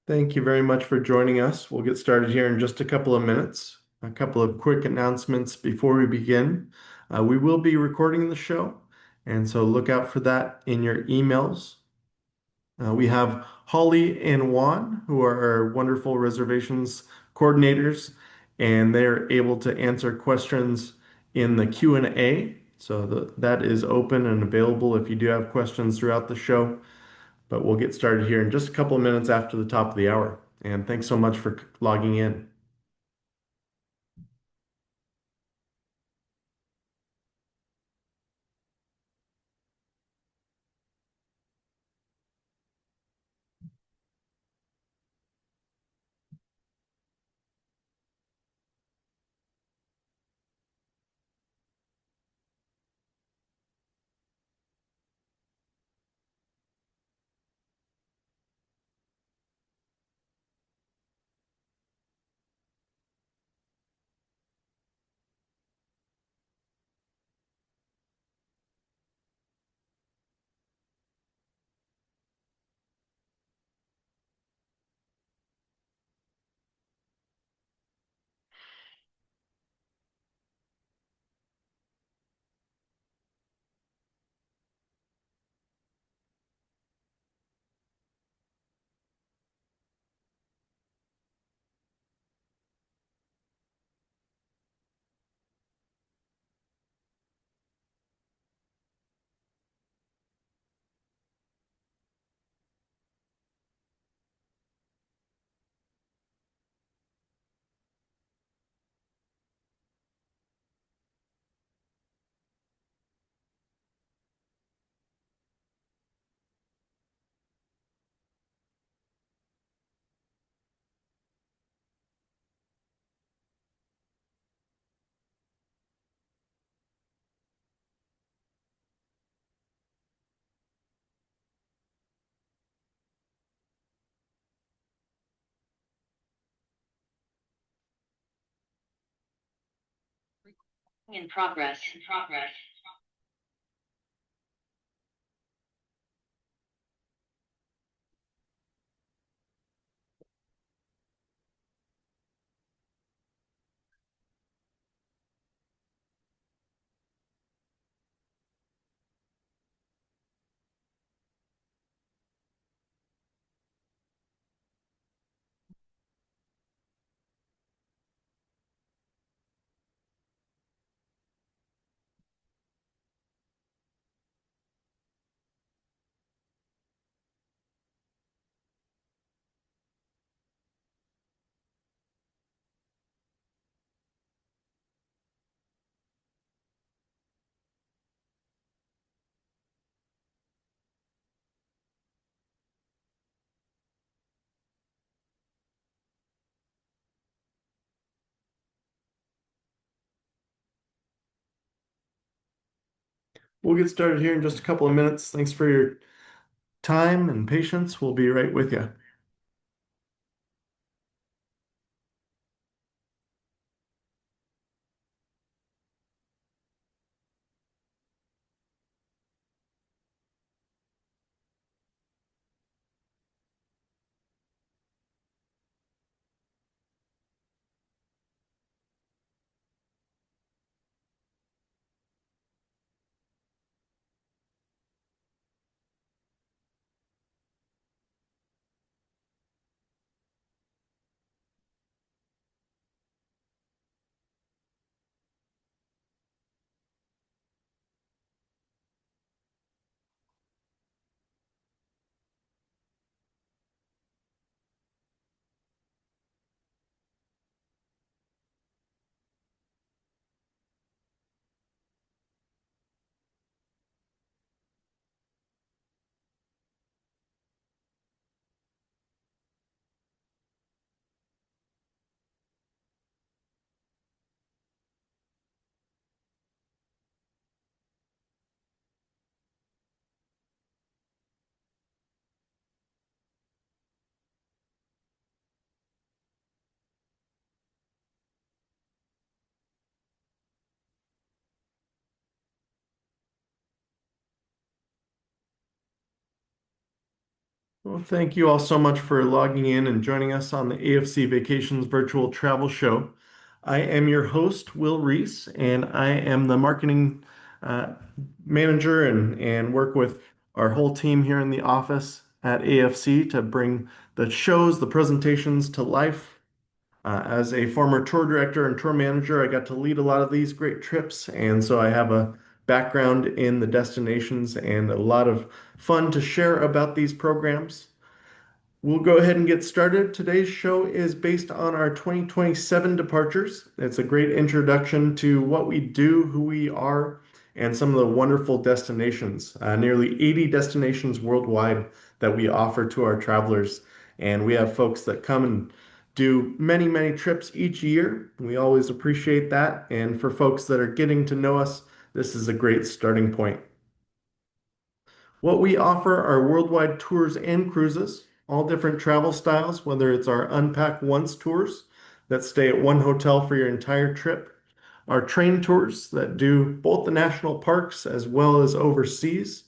Thank you very much for joining us. We'll get started here in just a couple of minutes. A couple of quick announcements before we begin. We will be recording the show, and so look out for that in your emails. We have Holly and Juan, who are our wonderful reservations coordinators, and they're able to answer questions in the Q&A. So that is open and available if you do have questions throughout the show. But we'll get started here in just a couple of minutes after the top of the hour. And thanks so much for logging in. In progress. In progress. We'll get started here in just a couple of minutes. Thanks for your time and patience. We'll be right with you. Well, thank you all so much for logging in and joining us on the AFC Vacations virtual travel show. I am your host, Will Reece, and I am the marketing uh, manager and work with our whole team here in the office at AFC to bring the shows, the presentations to life. As a former tour director and tour manager, I got to lead a lot of these great trips, and so I have a background in the destinations and a lot of fun to share about these programs. We'll go ahead and get started. Today's show is based on our 2027 departures. It's a great introduction to what we do, who we are, and some of the wonderful destinations. Nearly 80 destinations worldwide that we offer to our travelers. And we have folks that come and do many, many trips each year. We always appreciate that. And for folks that are getting to know us, this is a great starting point. What we offer are worldwide tours and cruises, all different travel styles, whether it's our Unpack Once tours that stay at one hotel for your entire trip, our train tours that do both the national parks as well as overseas.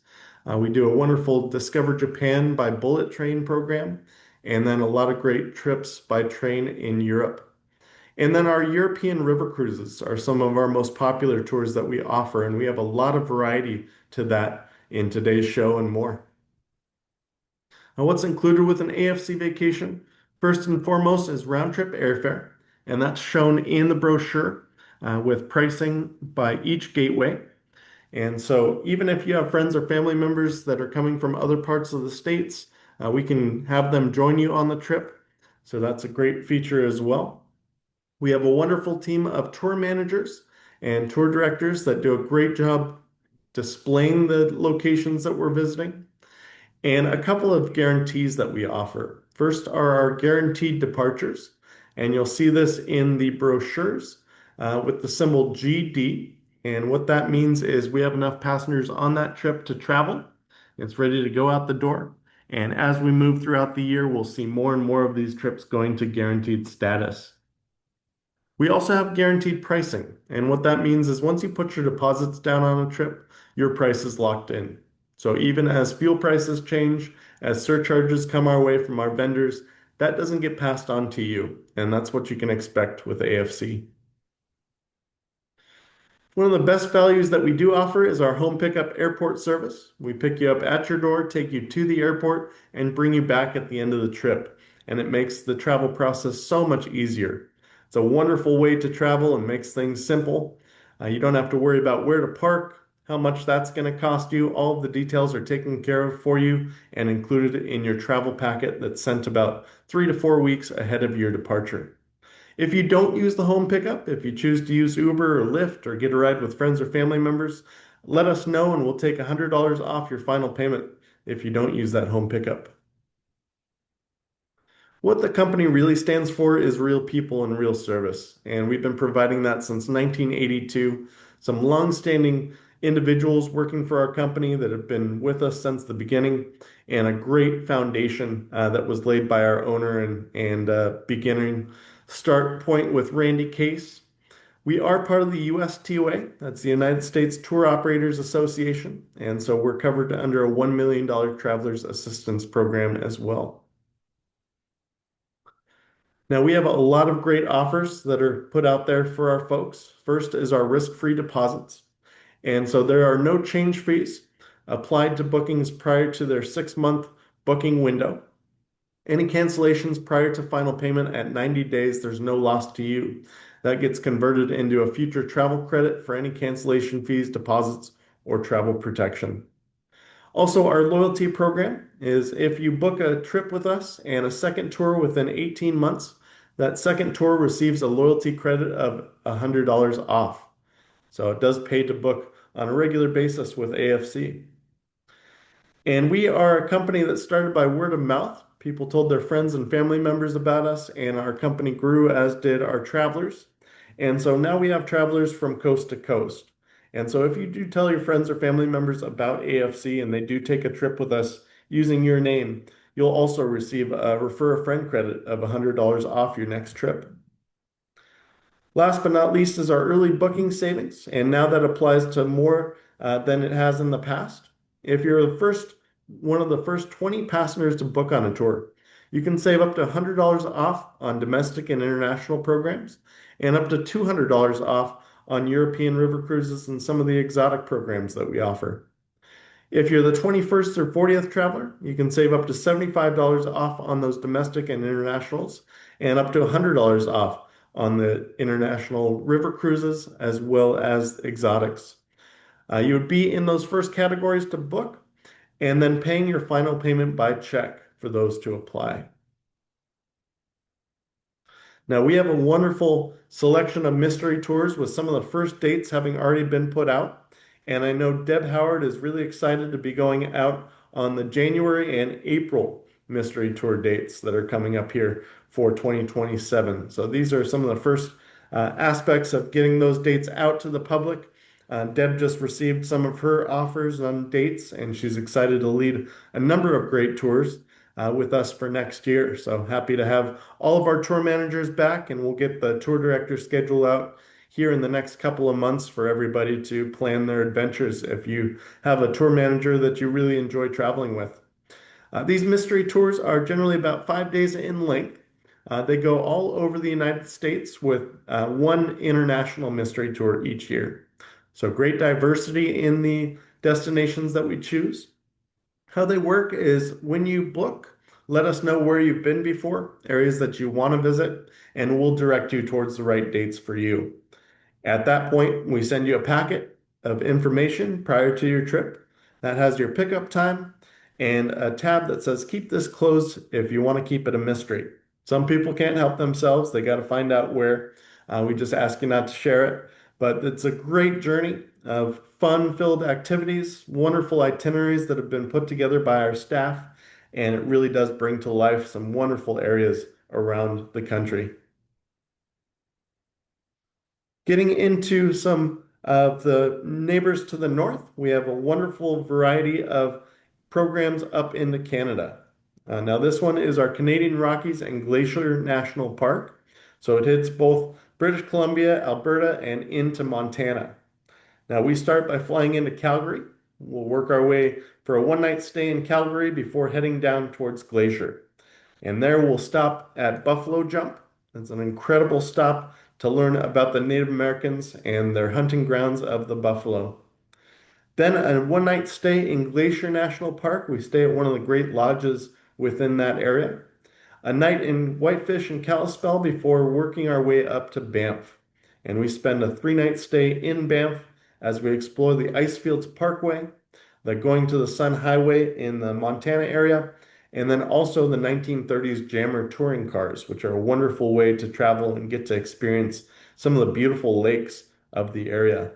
We do a wonderful Discover Japan by Bullet Train program, and then a lot of great trips by train in Europe. And then our European river cruises are some of our most popular tours that we offer, and we have a lot of variety to that in today's show and more. Now, what's included with an AFC vacation? First and foremost is round trip airfare, and that's shown in the brochure with pricing by each gateway. And so, even if you have friends or family members that are coming from other parts of the states, we can have them join you on the trip. So, that's a great feature as well. We have a wonderful team of tour managers and tour directors that do a great job displaying the locations that we're visiting. And a couple of guarantees that we offer. First are our guaranteed departures, and you'll see this in the brochures with the symbol GD. And what that means is we have enough passengers on that trip to travel. It's ready to go out the door. And as we move throughout the year, we'll see more and more of these trips going to guaranteed status. We also have guaranteed pricing. And what that means is once you put your deposits down on a trip, your price is locked in. So even as fuel prices change, as surcharges come our way from our vendors, that doesn't get passed on to you. And that's what you can expect with AFC. One of the best values that we do offer is our home pickup airport service. We pick you up at your door, take you to the airport, and bring you back at the end of the trip. And it makes the travel process so much easier. It's a wonderful way to travel and makes things simple. You don't have to worry about where to park, how much that's going to cost you. All of the details are taken care of for you and included in your travel packet that's sent about 3 to 4 weeks ahead of your departure. If you don't use the home pickup, if you choose to use Uber or Lyft or get a ride with friends or family members, let us know and we'll take $100 off your final payment if you don't use that home pickup. What the company really stands for is real people and real service, and we've been providing that since 1982. Some long-standing individuals working for our company that have been with us since the beginning, and a great foundation that was laid by our owner and beginning start point with Randy Case. We are part of the USTOA, that's the United States Tour Operators Association, and so we're covered under a $1 million Travelers Assistance Program as well. Now, we have a lot of great offers that are put out there for our folks. First is our risk-free deposits. And so there are no change fees applied to bookings prior to their 6-month booking window. Any cancellations prior to final payment at 90 days, there's no loss to you. That gets converted into a future travel credit for any cancellation fees, deposits, or travel protection. Also, our loyalty program is if you book a trip with us and a second tour within 18 months, that second tour receives a loyalty credit of $100 off. So it does pay to book on a regular basis with AFC. And we are a company that started by word of mouth. People told their friends and family members about us, and our company grew as did our travelers. And so now we have travelers from coast to coast. And so if you do tell your friends or family members about AFC and they do take a trip with us using your name, you'll also receive a refer a friend credit of $100 off your next trip. Last but not least is our early booking savings, and now that applies to more than it has in the past. If you're the first one of the first 20 passengers to book on a tour. You can save up to $100 off on domestic and international programs and up to $200 off on European river cruises and some of the exotic programs that we offer. If you're the 21st or 40th traveler, you can save up to $75 off on those domestic and internationals and up to $100 off on the international river cruises as well as exotics. You would be in those first categories to book and then paying your final payment by check for those to apply. Now, we have a wonderful selection of mystery tours with some of the first dates having already been put out. And I know Deb Howard is really excited to be going out on the January and April mystery tour dates that are coming up here for 2027. So these are some of the first aspects of getting those dates out to the public. Deb just received some of her offers on dates, and she's excited to lead a number of great tours with us for next year. So happy to have all of our tour managers back, and we'll get the tour director schedule out here in the next couple of months for everybody to plan their adventures if you have a tour manager that you really enjoy traveling with. These mystery tours are generally about 5 days in length. They go all over the United States with one international mystery tour each year. So great diversity in the destinations that we choose. How they work is when you book, let us know where you've been before, areas that you want to visit, and we'll direct you towards the right dates for you. At that point, we send you a packet of information prior to your trip that has your pickup time and a tab that says keep this closed if you want to keep it a mystery. Some people can't help themselves, they got to find out where. We just ask you not to share it, but it's a great journey of fun-filled activities, wonderful itineraries that have been put together by our staff, and it really does bring to life some wonderful areas around the country. Getting into some of the neighbors to the north, we have a wonderful variety of programs up into Canada. Now, this one is our Canadian Rockies and Glacier National Park. So it hits both British Columbia, Alberta, and into Montana. Now, we start by flying into Calgary. We'll work our way for a one-night stay in Calgary before heading down towards Glacier. And there we'll stop at Buffalo Jump. It's an incredible stop to learn about the Native Americans and their hunting grounds of the buffalo. Then a one night stay in Glacier National Park. We stay at one of the great lodges within that area. A night in Whitefish and Kalispell before working our way up to Banff. And we spend a 3 night stay in Banff as we explore the Icefields Parkway, the Going to the Sun Highway in the Montana area, and then also the 1930s Jammer touring cars, which are a wonderful way to travel and get to experience some of the beautiful lakes of the area.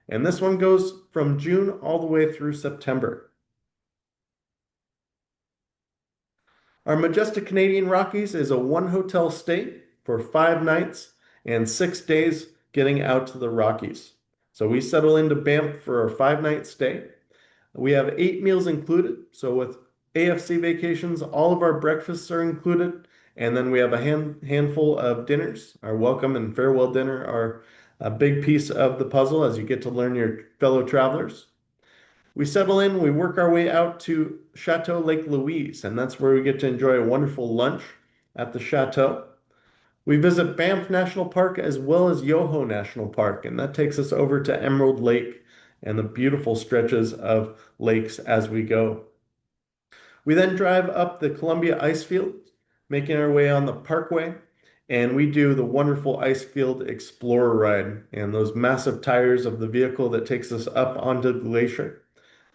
And this one goes from June all the way through September. Our Majestic Canadian Rockies is a one hotel stay for 5 nights and 6 days getting out to the Rockies. So we settle into Banff for our 5 night stay. We have 8 meals included. So with AFC Vacations, all of our breakfasts are included. And then we have a handful of dinners. Our welcome and farewell dinner are a big piece of the puzzle as you get to learn your fellow travelers. We settle in, we work our way out to Chateau Lake Louise, and that's where we get to enjoy a wonderful lunch at the chateau. We visit Banff National Park as well as Yoho National Park, and that takes us over to Emerald Lake and the beautiful stretches of lakes as we go. We then drive up the Columbia Icefield, making our way on the parkway, and we do the wonderful Icefield Explorer ride and those massive tires of the vehicle that takes us up onto the glacier.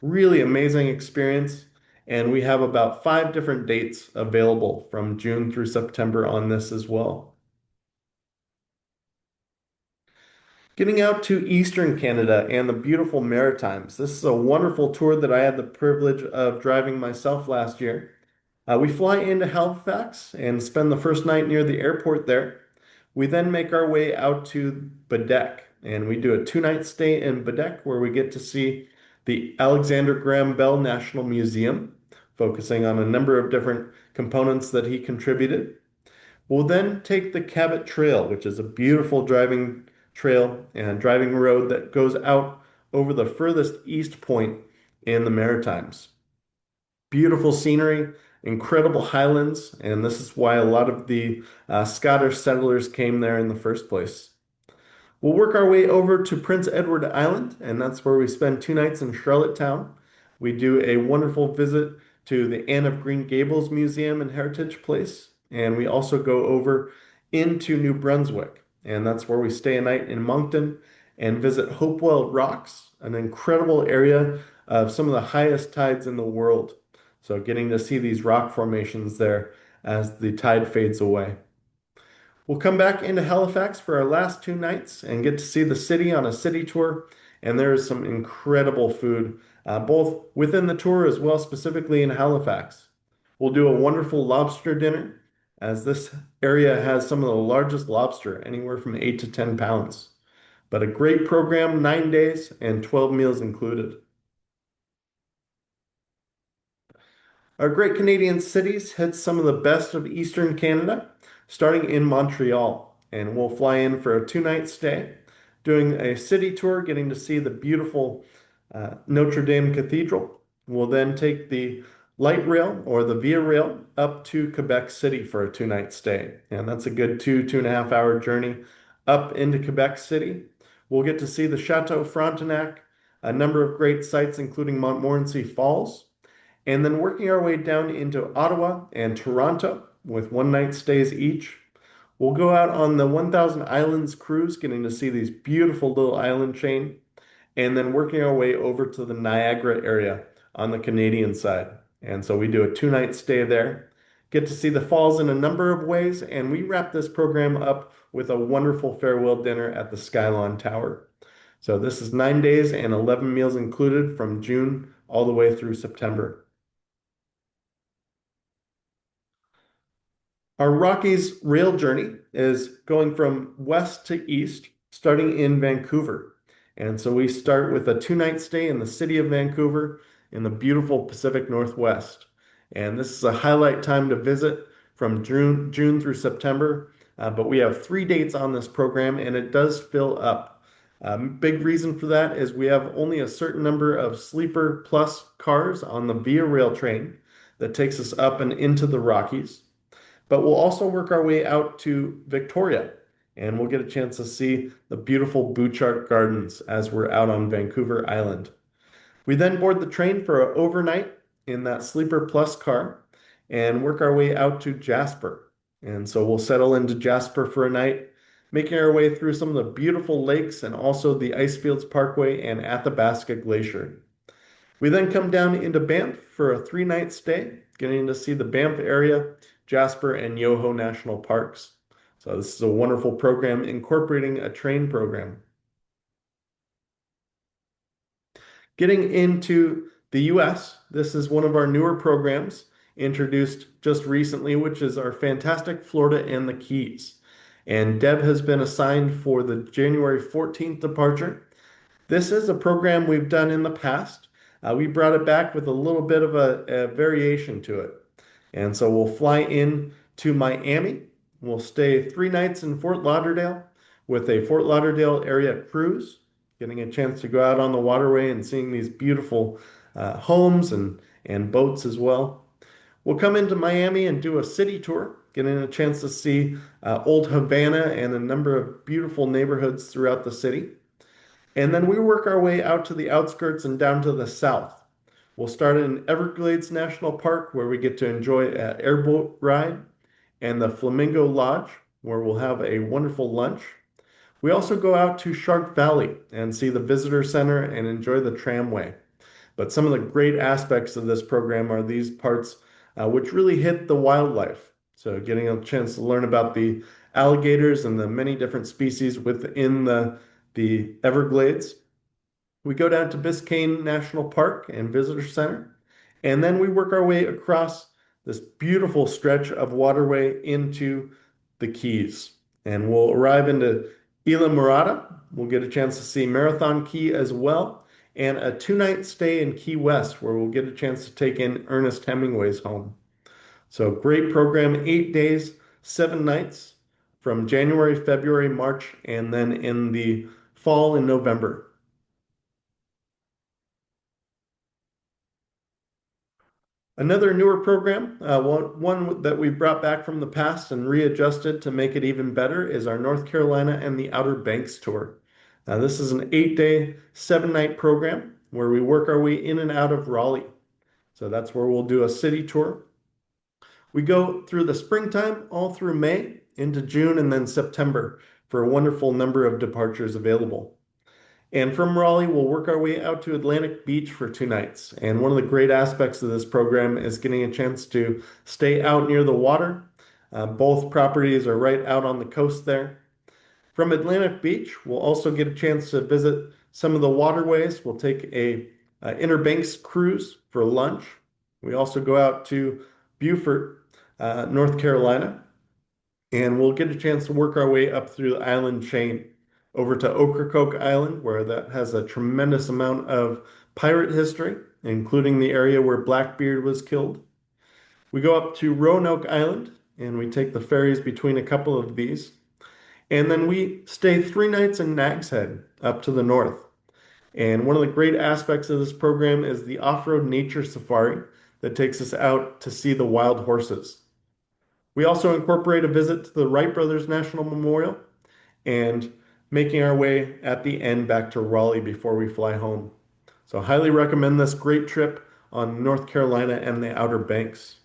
Really amazing experience, and we have about 5 different dates available from June through September on this as well. Getting out to Eastern Canada and the beautiful Maritimes. This is a wonderful tour that I had the privilege of driving myself last year. We fly into Halifax and spend the first night near the airport there. We then make our way out to Badek, and we do a 2 night stay in Badek where we get to see the Alexander Graham Bell National Museum, focusing on a number of different components that he contributed. We'll then take the Cabot Trail, which is a beautiful driving trail and driving road that goes out over the furthest east point in the Maritimes. Beautiful scenery, incredible highlands, and this is why a lot of the Scottish settlers came there in the first place. We'll work our way over to Prince Edward Island, and that's where we spend 2 nights in Charlottetown. We do a wonderful visit to the Anne of Green Gables Museum and Heritage Place, and we also go over into New Brunswick, and that's where we stay a night in Moncton and visit Hopewell Rocks, an incredible area of some of the highest tides in the world. So getting to see these rock formations there as the tide fades away. We'll come back into Halifax for our last 2 nights and get to see the city on a city tour. And there is some incredible food, both within the tour as well, specifically in Halifax. We'll do a wonderful lobster dinner, as this area has some of the largest lobster, anywhere from 8 to 10 pounds. But a great program, 9 days and 12 meals included. Our great Canadian cities hit some of the best of Eastern Canada, starting in Montreal. And we'll fly in for a 2 night stay, doing a city tour, getting to see the beautiful Notre Dame Cathedral. We'll then take the light rail or the Via Rail up to Quebec City for a 2 night stay. And that's a good 2.5 hour journey up into Quebec City. We'll get to see the Chateau Frontenac, a number of great sites, including Montmorency Falls, and then working our way down into Ottawa and Toronto with 1 night stays each. We'll go out on the 1000 Islands cruise, getting to see these beautiful little island chain, and then working our way over to the Niagara area on the Canadian side. And so we do a 2 night stay there, get to see the falls in a number of ways, and we wrap this program up with a wonderful farewell dinner at the Skylon Tower. So this is 9 days and 11 meals included from June all the way through September. Our Rockies rail journey is going from west to east, starting in Vancouver. And so we start with a 2 night stay in the city of Vancouver in the beautiful Pacific Northwest. And this is a highlight time to visit from June through September. But we have 3 dates on this program and it does fill up. Big reason for that is we have only a certain number of sleeper plus cars on the Via Rail train that takes us up and into the Rockies. But we'll also work our way out to Victoria and we'll get a chance to see the beautiful Bouchard Gardens as we're out on Vancouver Island. We then board the train for an overnight in that Sleeper Plus car and work our way out to Jasper. And so we'll settle into Jasper for a night, making our way through some of the beautiful lakes and also the Icefields Parkway and Athabasca Glacier. We then come down into Banff for a 3 night stay, getting to see the Banff area, Jasper, and Yoho National Parks. So this is a wonderful program incorporating a train program. Getting into the US, this is one of our newer programs introduced just recently, which is our fantastic Florida and the Keys. And Deb has been assigned for the January 14th departure. This is a program we've done in the past. We brought it back with a little bit of a variation to it. And so we'll fly in to Miami. We'll stay 3 nights in Fort Lauderdale with a Fort Lauderdale area cruise, getting a chance to go out on the waterway and seeing these beautiful homes and boats as well. We'll come into Miami and do a city tour, getting a chance to see Old Havana and a number of beautiful neighborhoods throughout the city. And then we work our way out to the outskirts and down to the south. We'll start in Everglades National Park, where we get to enjoy an airboat ride, and the Flamingo Lodge, where we'll have a wonderful lunch. We also go out to Shark Valley and see the visitor center and enjoy the tramway. But some of the great aspects of this program are these parts which really hit the wildlife. So getting a chance to learn about the alligators and the many different species within the Everglades. We go down to Biscayne National Park and Visitor Center, and then we work our way across this beautiful stretch of waterway into the Keys. And we'll arrive into Isla Morada. We'll get a chance to see Marathon Key as well, and a 2 night stay in Key West, where we'll get a chance to take in Ernest Hemingway's home. So great program, 8 days, 7 nights from January, February, March, and then in the fall in November. Another newer program, one that we brought back from the past and readjusted to make it even better, is our North Carolina and the Outer Banks tour. This is an 8-day, 7-night program where we work our way in and out of Raleigh. So that's where we'll do a city tour. We go through the springtime, all through May, into June, and then September for a wonderful number of departures available. And from Raleigh, we'll work our way out to Atlantic Beach for 2 nights. And one of the great aspects of this program is getting a chance to stay out near the water. Both properties are right out on the coast there. From Atlantic Beach, we'll also get a chance to visit some of the waterways. We'll take a Inner Banks cruise for lunch. We also go out to Beaufort, North Carolina, and we'll get a chance to work our way up through the island chain over to Ocracoke Island, where that has a tremendous amount of pirate history, including the area where Blackbeard was killed. We go up to Roanoke Island, and we take the ferries between a couple of these. And then we stay 3 nights in Nags Head up to the north. And one of the great aspects of this program is the off-road nature safari that takes us out to see the wild horses. We also incorporate a visit to the Wright Brothers National Memorial and making our way at the end back to Raleigh before we fly home. So, highly recommend this great trip on North Carolina and the Outer Banks.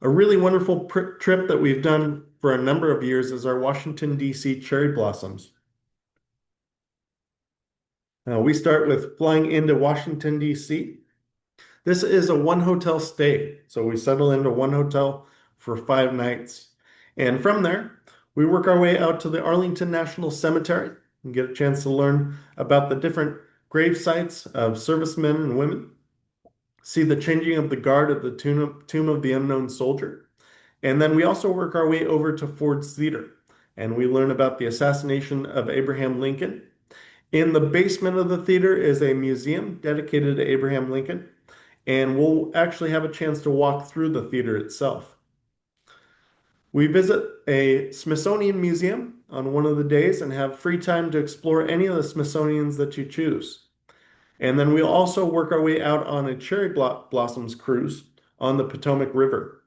A really wonderful trip that we've done for a number of years is our Washington, D.C. cherry blossoms. We start with flying into Washington, D.C. This is a one hotel stay. So we settle into one hotel for 5 nights. And from there, we work our way out to the Arlington National Cemetery and get a chance to learn about the different grave sites of servicemen and women, see the changing of the guard at the Tomb of the Unknown Soldier. And then we also work our way over to Ford's Theater and we learn about the assassination of Abraham Lincoln. In the basement of the theater is a museum dedicated to Abraham Lincoln, and we'll actually have a chance to walk through the theater itself. We visit a Smithsonian museum on one of the days and have free time to explore any of the Smithsonians that you choose. And then we'll also work our way out on a cherry blossoms cruise on the Potomac River.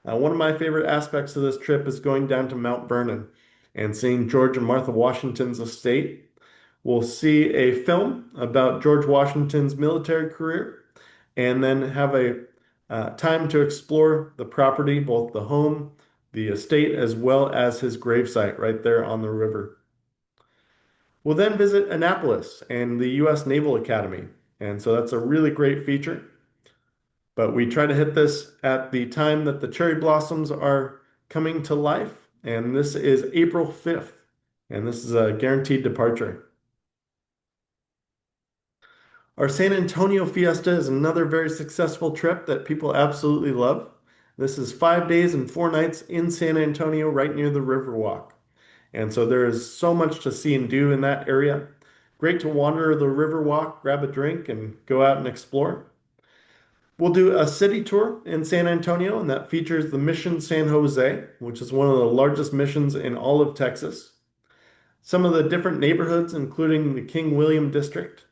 One of my favorite aspects of this trip is going down to Mount Vernon and seeing George and Martha Washington's estate. We'll see a film about George Washington's military career and then have a time to explore the property, both the home, the estate, as well as his gravesite right there on the river. We'll then visit Annapolis and the U.S. Naval Academy. And so that's a really great feature. But we try to hit this at the time that the cherry blossoms are coming to life. And this is April 5th. And this is a guaranteed departure. Our San Antonio Fiesta is another very successful trip that people absolutely love. This is 5 days and 4 nights in San Antonio, right near the Riverwalk. And so there is so much to see and do in that area. Great to wander the Riverwalk, grab a drink, and go out and explore. We'll do a city tour in San Antonio, and that features the Mission San Jose, which is one of the largest missions in all of Texas. Some of the different neighborhoods, including the King William District.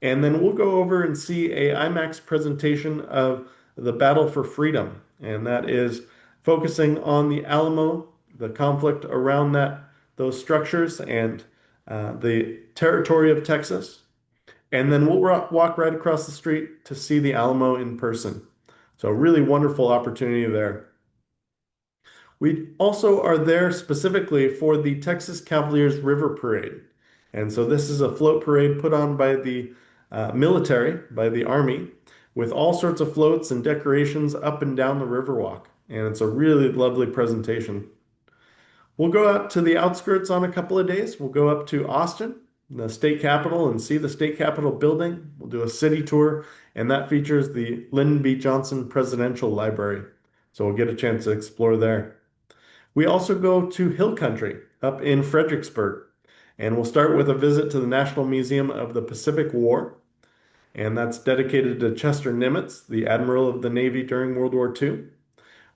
And then we'll go over and see a IMAX presentation of the Battle for Freedom. And that is focusing on the Alamo, the conflict around those structures and the territory of Texas. And then we'll walk right across the street to see the Alamo in person. So a really wonderful opportunity there. We also are there specifically for the Texas Cavaliers River Parade. And so this is a float parade put on by the military, by the Army, with all sorts of floats and decorations up and down the Riverwalk. And it's a really lovely presentation. We'll go out to the outskirts on a couple of days. We'll go up to Austin, the state capitol, and see the state capitol building. We'll do a city tour, and that features the Lyndon B. Johnson Presidential Library. So we'll get a chance to explore there. We also go to Hill Country up in Fredericksburg, and we'll start with a visit to the National Museum of the Pacific War, and that's dedicated to Chester Nimitz, the Admiral of the Navy during World War II.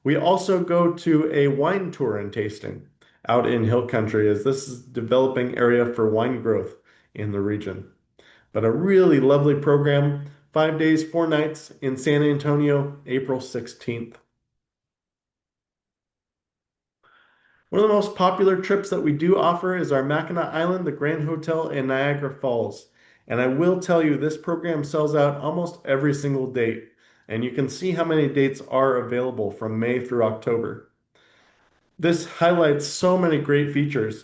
We also go to a wine tour and tasting out in Hill Country, as this is a developing area for wine growth in the region. But a really lovely program 5 days, 4 nights in San Antonio, April 16th. One of the most popular trips that we do offer is our Mackinac Island, the Grand Hotel, and Niagara Falls. And I will tell you, this program sells out almost every single date. And you can see how many dates are available from May through October. This highlights so many great features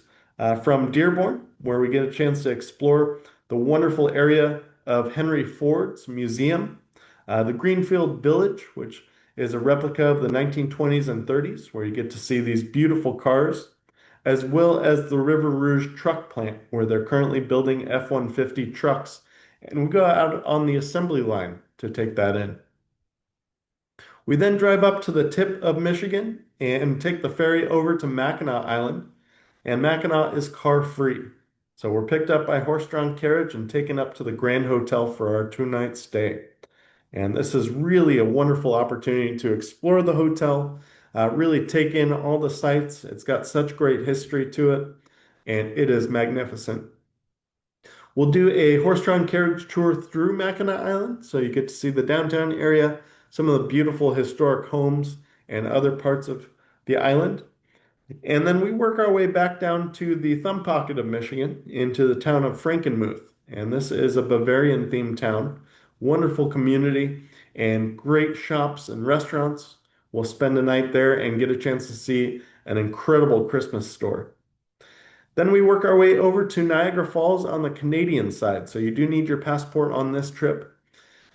from Dearborn, where we get a chance to explore the wonderful area of Henry Ford's museum, the Greenfield Village, which is a replica of the 1920s and 30s, where you get to see these beautiful cars, as well as the River Rouge truck plant, where they're currently building F-150 trucks. And we go out on the assembly line to take that in. We then drive up to the tip of Michigan and take the ferry over to Mackinac Island. And Mackinac is car free. So we're picked up by horse-drawn carriage and taken up to the Grand Hotel for our 2 night stay. And this is really a wonderful opportunity to explore the hotel, really take in all the sights. It's got such great history to it, and it is magnificent. We'll do a horse-drawn carriage tour through Mackinac Island, so you get to see the downtown area, some of the beautiful historic homes, and other parts of the island. And then we work our way back down to the thumb pocket of Michigan into the town of Frankenmuth. And this is a Bavarian themed town, wonderful community, and great shops and restaurants. We'll spend a night there and get a chance to see an incredible Christmas store. Then we work our way over to Niagara Falls on the Canadian side. So you do need your passport on this trip.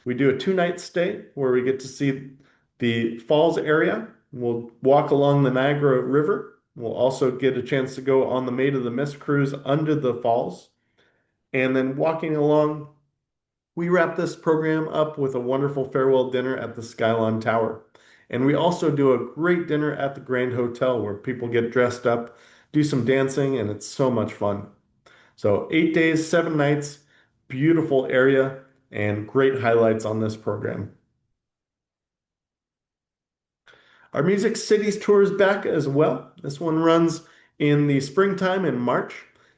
We do a 2 night stay where we get to see the falls area. We'll walk along the Niagara River. We'll also get a chance to go on the Maid of the Mist cruise under the falls. And then walking along, we wrap this program up with a wonderful farewell dinner at the Skylon Tower. And we also do a great dinner at the Grand Hotel where people get dressed up, do some dancing, and it's so much fun. So 8 days, 7 nights, beautiful area, and great highlights on this program. Our Music Cities tour is back as well. This one runs in the springtime in March,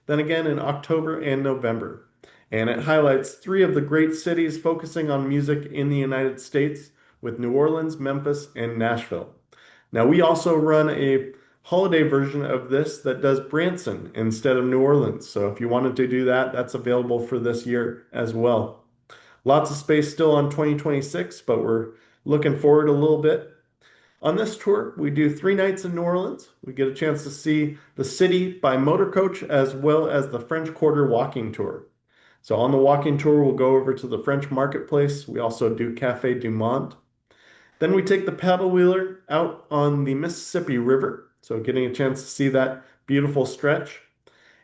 then again in October and November. And it highlights three of the great cities focusing on music in the United States with New Orleans, Memphis, and Nashville. Now, we also run a holiday version of this that does Branson instead of New Orleans. So if you wanted to do that, that's available for this year as well. Lots of space still on 2026, but we're looking forward a little bit. On this tour, we do 3 nights in New Orleans. We get a chance to see the city by motor coach as well as the French Quarter walking tour. So on the walking tour, we'll go over to the French marketplace. We also do Café du Monde. Then we take the paddle wheeler out on the Mississippi River. So getting a chance to see that beautiful stretch.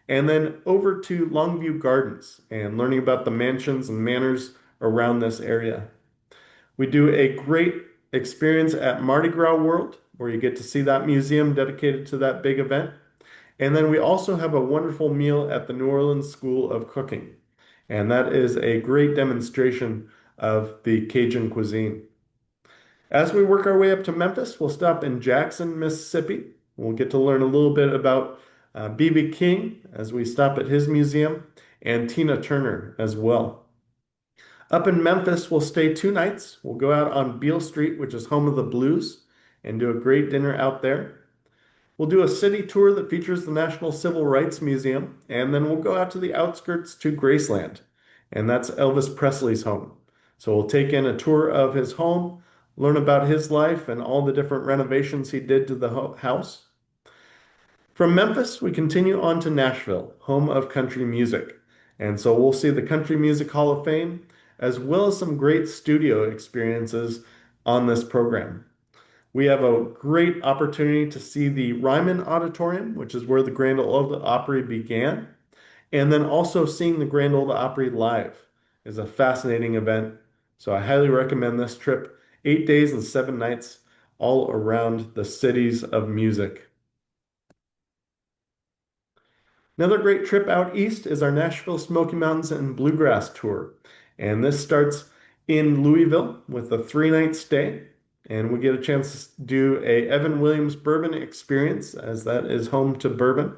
And then over to Longview Gardens and learning about the mansions and manors around this area. We do a great experience at Mardi Gras World, where you get to see that museum dedicated to that big event. And then we also have a wonderful meal at the New Orleans School of Cooking. And that is a great demonstration of the Cajun cuisine. As we work our way up to Memphis, we'll stop in Jackson, Mississippi. We'll get to learn a little bit about B.B. King as we stop at his museum and Tina Turner as well. Up in Memphis, we'll stay 2 nights. We'll go out on Beale Street, which is home of the blues, and do a great dinner out there. We'll do a city tour that features the National Civil Rights Museum, and then we'll go out to the outskirts to Graceland, and that's Elvis Presley's home. So we'll take in a tour of his home, learn about his life and all the different renovations he did to the house. From Memphis, we continue on to Nashville, home of country music. And so we'll see the Country Music Hall of Fame, as well as some great studio experiences on this program. We have a great opportunity to see the Ryman Auditorium, which is where the Grand Ole Opry began. And then also seeing the Grand Ole Opry live is a fascinating event. So I highly recommend this trip. 8 days and 7 nights all around the cities of music. Another great trip out east is our Nashville Smoky Mountains and Bluegrass Tour. And this starts in Louisville with a 3 night stay. And we get a chance to do a Evan Williams bourbon experience, as that is home to bourbon.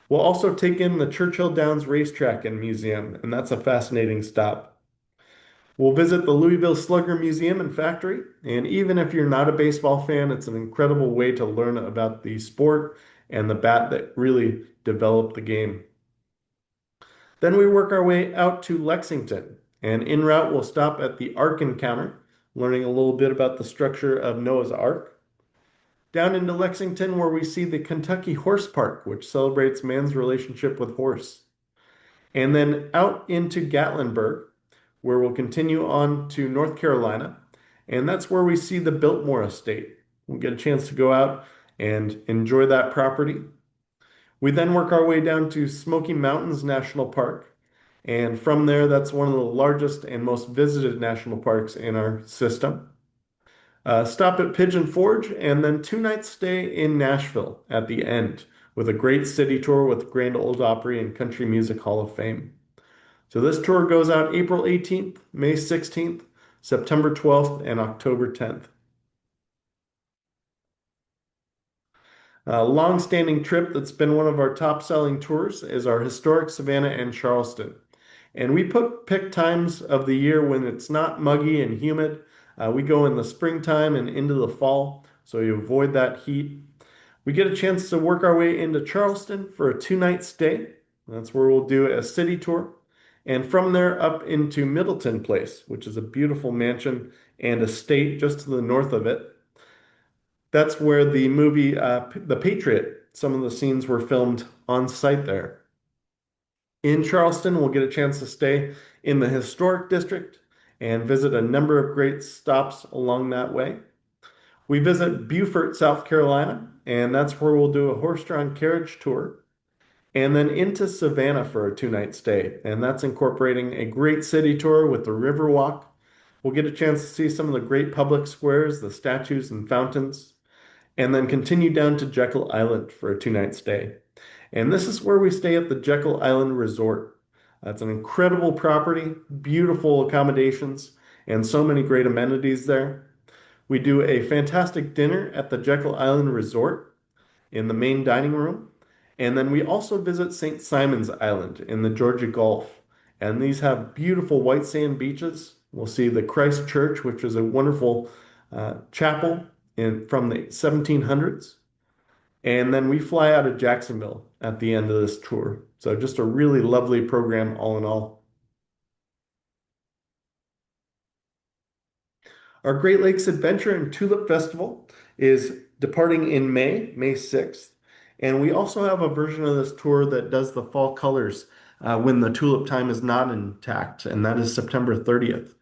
We'll also take in the Churchill Downs Racetrack and Museum, and that's a fascinating stop. We'll visit the Louisville Slugger Museum and Factory. And even if you're not a baseball fan, it's an incredible way to learn about the sport and the bat that really developed the game. Then we work our way out to Lexington. And en route, we'll stop at the Ark Encounter, learning a little bit about the structure of Noah's Ark. Down into Lexington, where we see the Kentucky Horse Park, which celebrates man's relationship with horse. And then out into Gatlinburg, where we'll continue on to North Carolina. And that's where we see the Biltmore Estate. We'll get a chance to go out and enjoy that property. We then work our way down to Smoky Mountains National Park. And from there, that's one of the largest and most visited national parks in our system. Stop at Pigeon Forge and then 2 nights stay in Nashville at the end with a great city tour with the Grand Ole Opry and Country Music Hall of Fame. So this tour goes out April 18th, May 16th, September 12th, and October 10th. A long-standing trip that's been one of our top-selling tours is our historic Savannah and Charleston. And we pick times of the year when it's not muggy and humid. We go in the springtime and into the fall, so you avoid that heat. We get a chance to work our way into Charleston for a 2 night stay. That's where we'll do a city tour. And from there up into Middleton Place, which is a beautiful mansion and estate just to the north of it. That's where the movie The Patriot, some of the scenes were filmed on site there. In Charleston, we'll get a chance to stay in the historic district and visit a number of great stops along that way. We visit Beaufort, South Carolina, and that's where we'll do a horse-drawn carriage tour. And then into Savannah for a 2 night stay. And that's incorporating a great city tour with the river walk. We'll get a chance to see some of the great public squares, the statues and fountains, and then continue down to Jekyll Island for a 2 night stay. And this is where we stay at the Jekyll Island Resort. That's an incredible property, beautiful accommodations, and so many great amenities there. We do a fantastic dinner at the Jekyll Island Resort in the main dining room. And then we also visit St. Simon's Island in the Georgia Gulf. And these have beautiful white sand beaches. We'll see the Christ Church, which is a wonderful chapel from the 1700s. And then we fly out of Jacksonville at the end of this tour. So just a really lovely program all in all. Our Great Lakes Adventure and Tulip Festival is departing in May 6th. And we also have a version of this tour that does the fall colors when the tulip time is not intact, and that is September 30th.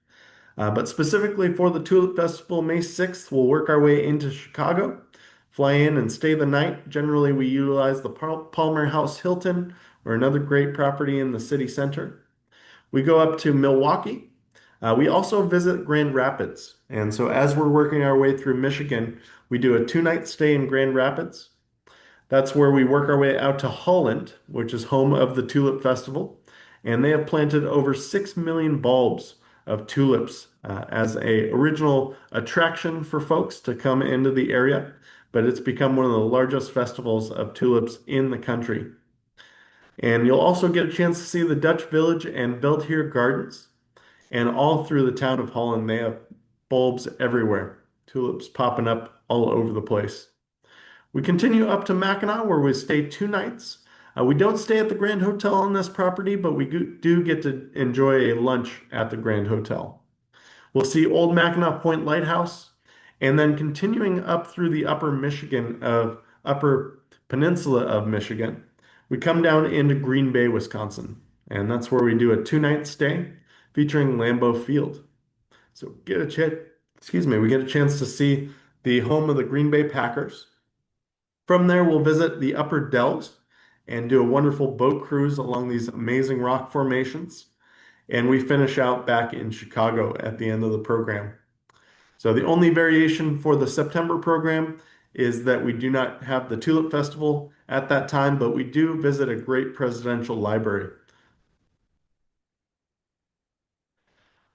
But specifically for the Tulip Festival, May 6th, we'll work our way into Chicago, fly in and stay the night. Generally, we utilize the Palmer House Hilton or another great property in the city center. We go up to Milwaukee. We also visit Grand Rapids. And so as we're working our way through Michigan, we do a 2 night stay in Grand Rapids. That's where we work our way out to Holland, which is home of the Tulip Festival. And they have planted over 6 million bulbs of tulips as a original attraction for folks to come into the area. But it's become one of the largest festivals of tulips in the country. And you'll also get a chance to see the Dutch Village and Veldheer Gardens. And all through the town of Holland, they have bulbs everywhere, tulips popping up all over the place. We continue up to Mackinac, where we stay 2 nights. We don't stay at the Grand Hotel on this property, but we do get to enjoy a lunch at the Grand Hotel. We'll see Old Mackinac Point Lighthouse, and then continuing up through the upper peninsula of Michigan, we come down into Green Bay, Wisconsin, and that's where we do a 2 night stay featuring Lambeau Field. So we get a chance to see the home of the Green Bay Packers. From there, we'll visit the Upper Dells and do a wonderful boat cruise along these amazing rock formations. And we finish out back in Chicago at the end of the program. So the only variation for the September program is that we do not have the Tulip Festival at that time, but we do visit a great presidential library.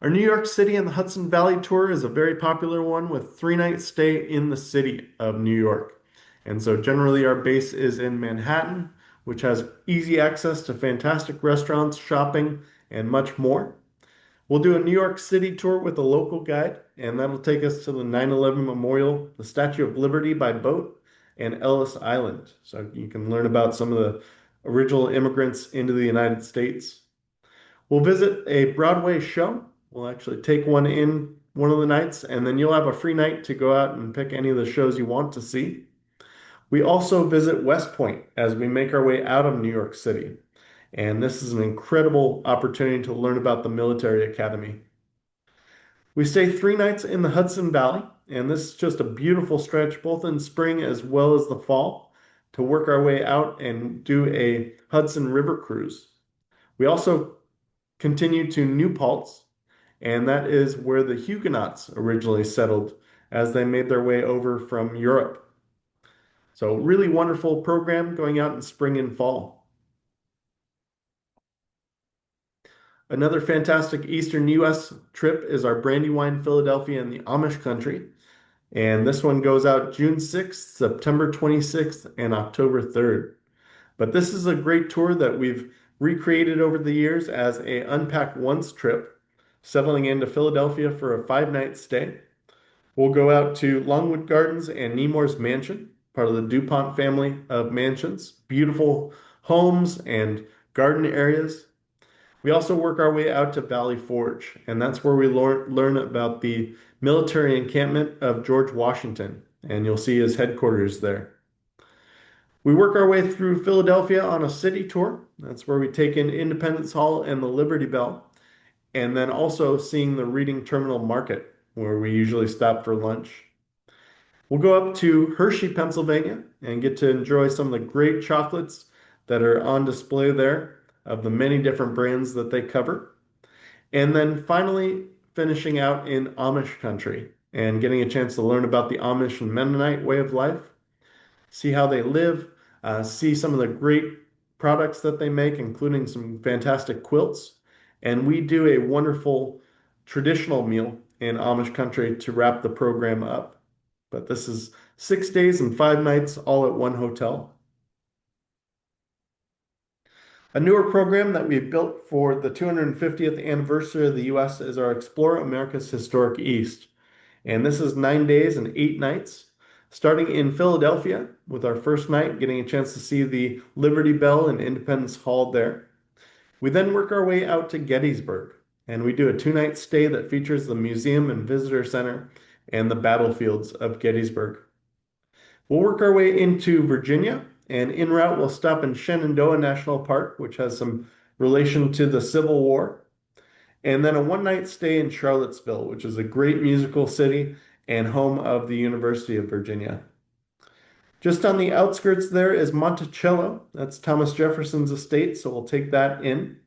Our New York City and the Hudson Valley tour is a very popular one with 3 night stay in the city of New York. And so generally our base is in Manhattan, which has easy access to fantastic restaurants, shopping, and much more. We'll do a New York City tour with a local guide, and that'll take us to the 9/11 Memorial, the Statue of Liberty by boat, and Ellis Island. So you can learn about some of the original immigrants into the United States. We'll visit a Broadway show. We'll actually take one in one of the nights, and then you'll have a free night to go out and pick any of the shows you want to see. We also visit West Point as we make our way out of New York City. And this is an incredible opportunity to learn about the military academy. We stay 3 nights in the Hudson Valley, and this is just a beautiful stretch, both in spring as well as the fall, to work our way out and do a Hudson River cruise. We also continue to New Paltz, and that is where the Huguenots originally settled as they made their way over from Europe. So, really wonderful program going out in spring and fall. Another fantastic Eastern US trip is our Brandywine, Philadelphia, and the Amish country. And this one goes out June 6th, September 26th, and October 3rd. But this is a great tour that we've recreated over the years as a Unpack Once trip, settling into Philadelphia for a 5 night stay. We'll go out to Longwood Gardens and Nemours Mansion, part of the DuPont family of mansions. Beautiful homes and garden areas. We also work our way out to Valley Forge, and that's where we learn about the military encampment of George Washington, and you'll see his headquarters there. We work our way through Philadelphia on a city tour. That's where we take in Independence Hall and the Liberty Bell, and then also seeing the Reading Terminal Market, where we usually stop for lunch. We'll go up to Hershey, Pennsylvania, and get to enjoy some of the great chocolates that are on display there of the many different brands that they cover. And then finally, finishing out in Amish country and getting a chance to learn about the Amish and Mennonite way of life, see how they live, see some of the great products that they make, including some fantastic quilts. And we do a wonderful traditional meal in Amish country to wrap the program up. But this is 6 days and 5 nights all at one hotel. A newer program that we've built for the 250th anniversary of the US is our Explore America's Historic East. And this is 9 days and 8 nights, starting in Philadelphia with our first night, getting a chance to see the Liberty Bell and Independence Hall there. We then work our way out to Gettysburg, and we do a 2 night stay that features the Museum and Visitor Center and the battlefields of Gettysburg. We'll work our way into Virginia, and en route, we'll stop in Shenandoah National Park, which has some relation to the Civil War, and then a 1 night stay in Charlottesville, which is a great musical city and home of the University of Virginia. Just on the outskirts there is Monticello. That's Thomas Jefferson's estate, so we'll take that in,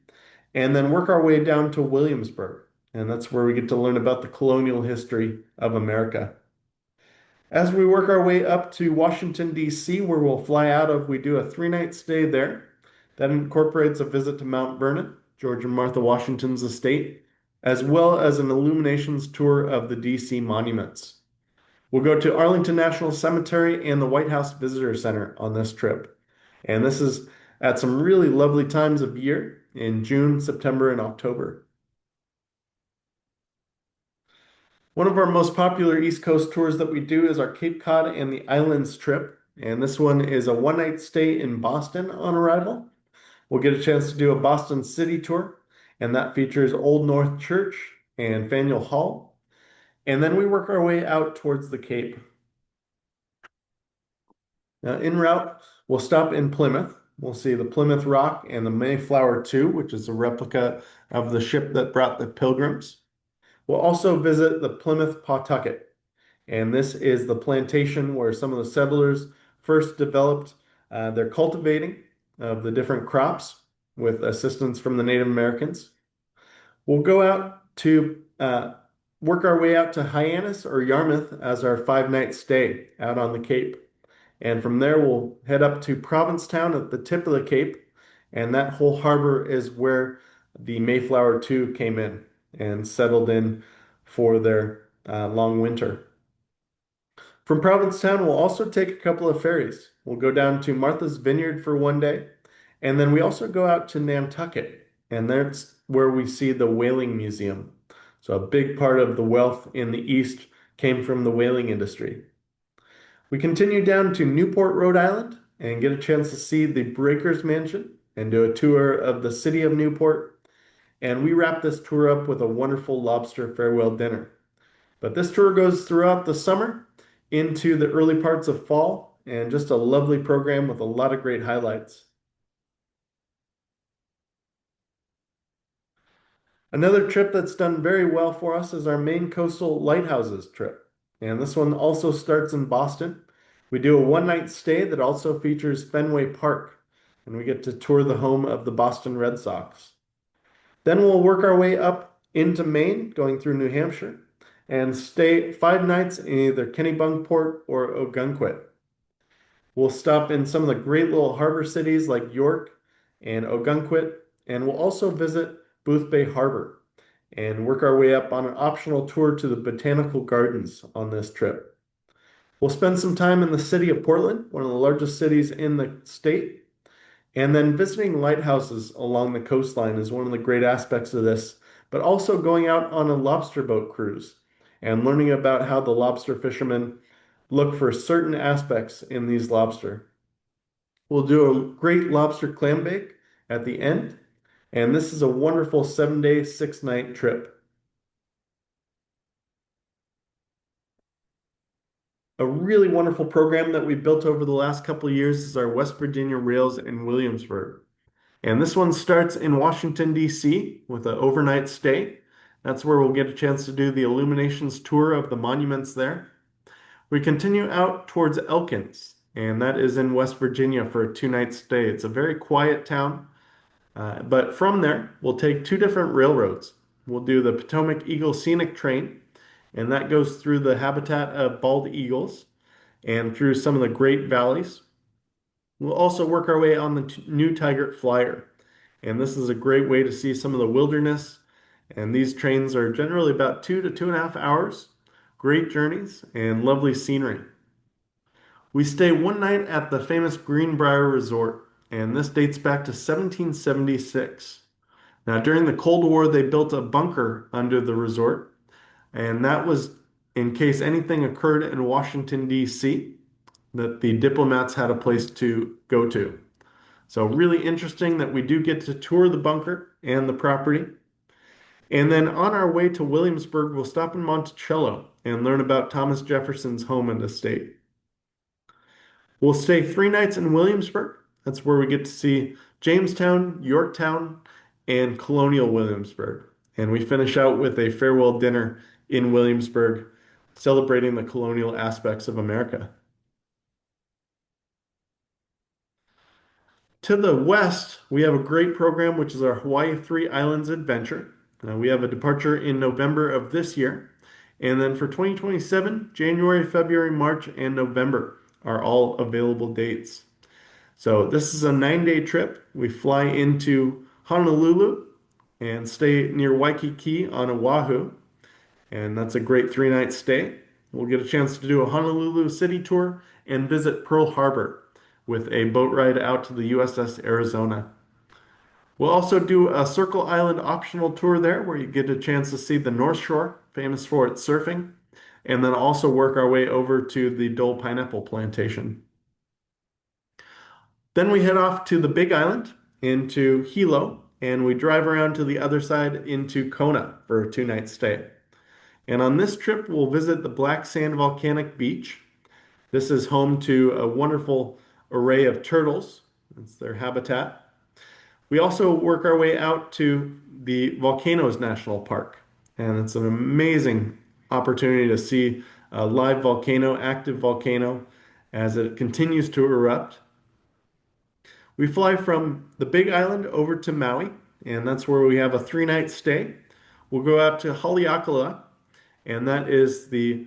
and then work our way down to Williamsburg, and that's where we get to learn about the colonial history of America. As we work our way up to Washington, D.C., where we'll fly out of, we do a 3 night stay there. That incorporates a visit to Mount Vernon, George and Martha Washington's estate, as well as an illuminations tour of the D.C. monuments. We'll go to Arlington National Cemetery and the White House Visitor Center on this trip. And this is at some really lovely times of year in June, September, and October. One of our most popular East Coast tours that we do is our Cape Cod and the Islands trip. And this one is a 1 night stay in Boston on arrival. We'll get a chance to do a Boston City tour, and that features Old North Church and Faneuil Hall. And then we work our way out towards the Cape. Now, en route, we'll stop in Plymouth. We'll see the Plymouth Rock and the Mayflower II, which is a replica of the ship that brought the Pilgrims. We'll also visit the Plymouth Pawtucket, and this is the plantation where some of the settlers first developed their cultivating of the different crops with assistance from the Native Americans. We'll go out to work our way out to Hyannis or Yarmouth as our 5 night stay out on the Cape. And from there, we'll head up to Provincetown at the tip of the Cape, and that whole harbor is where the Mayflower II came in and settled in for their long winter. From Provincetown, we'll also take a couple of ferries. We'll go down to Martha's Vineyard for one day, and then we also go out to Nantucket. and that's where we see the whaling museum. So a big part of the wealth in the East came from the whaling industry. We continue down to Newport, Rhode Island, and get a chance to see the Breakers Mansion and do a tour of the city of Newport. And we wrap this tour up with a wonderful lobster farewell dinner. But this tour goes throughout the summer into the early parts of fall, and just a lovely program with a lot of great highlights. Another trip that's done very well for us is our Maine Coastal Lighthouses trip. And this one also starts in Boston. We do a one-night stay that also features Fenway Park, and we get to tour the home of the Boston Red Sox. Then we'll work our way up into Maine, going through New Hampshire, and stay 5 nights in either Kennebunkport or Ogunquit. We'll stop in some of the great little harbor cities like York and Ogunquit, and we'll also visit Boothbay Harbor and work our way up on an optional tour to the botanical gardens on this trip. We'll spend some time in the city of Portland, one of the largest cities in the state, and then visiting lighthouses along the coastline is one of the great aspects of this, but also going out on a lobster boat cruise and learning about how the lobster fishermen look for certain aspects in these lobster. We'll do a great lobster clam bake at the end, and this is a wonderful 7 day, 6 night trip. A really wonderful program that we built over the last couple of years is our West Virginia Rails in Williamsburg. And this one starts in Washington, D.C. with an overnight stay. That's where we'll get a chance to do the illuminations tour of the monuments there. We continue out towards Elkins, and that is in West Virginia for a 2 night stay. It's a very quiet town, but from there, we'll take two different railroads. We'll do the Potomac Eagle Scenic Train, and that goes through the habitat of bald eagles and through some of the Great Valleys. We'll also work our way on the new Tigert Flyer, and this is a great way to see some of the wilderness. And these trains are generally about 2 to 2.5 hours. Great journeys and lovely scenery. We stay one night at the famous Greenbrier Resort, and this dates back to 1776. Now, during the Cold War, they built a bunker under the resort, and that was in case anything occurred in Washington, D.C., that the diplomats had a place to go to. So, really interesting that we do get to tour the bunker and the property. And then on our way to Williamsburg, we'll stop in Monticello and learn about Thomas Jefferson's home and estate. We'll stay 3 nights in Williamsburg. That's where we get to see Jamestown, Yorktown, and Colonial Williamsburg. And we finish out with a farewell dinner in Williamsburg, celebrating the colonial aspects of America. To the west, we have a great program, which is our Hawaii Three Islands Adventure. We have a departure in November of this year. And then for 2027, January, February, March, and November are all available dates. So this is a 9 day trip. We fly into Honolulu and stay near Waikiki on Oahu. And that's a great 3 night stay. We'll get a chance to do a Honolulu city tour and visit Pearl Harbor with a boat ride out to the USS Arizona. We'll also do a Circle Island optional tour there where you get a chance to see the North Shore, famous for its surfing, and then also work our way over to the Dole Pineapple Plantation. Then we head off to the Big Island into Hilo, and we drive around to the other side into Kona for a 2 night stay. And on this trip, we'll visit the Black Sand Volcanic Beach. This is home to a wonderful array of turtles. It's their habitat. We also work our way out to the Volcanoes National Park, and it's an amazing opportunity to see a live volcano, active volcano, as it continues to erupt. We fly from the Big Island over to Maui, and that's where we have a 3 night stay. We'll go out to Haleakala, and that is the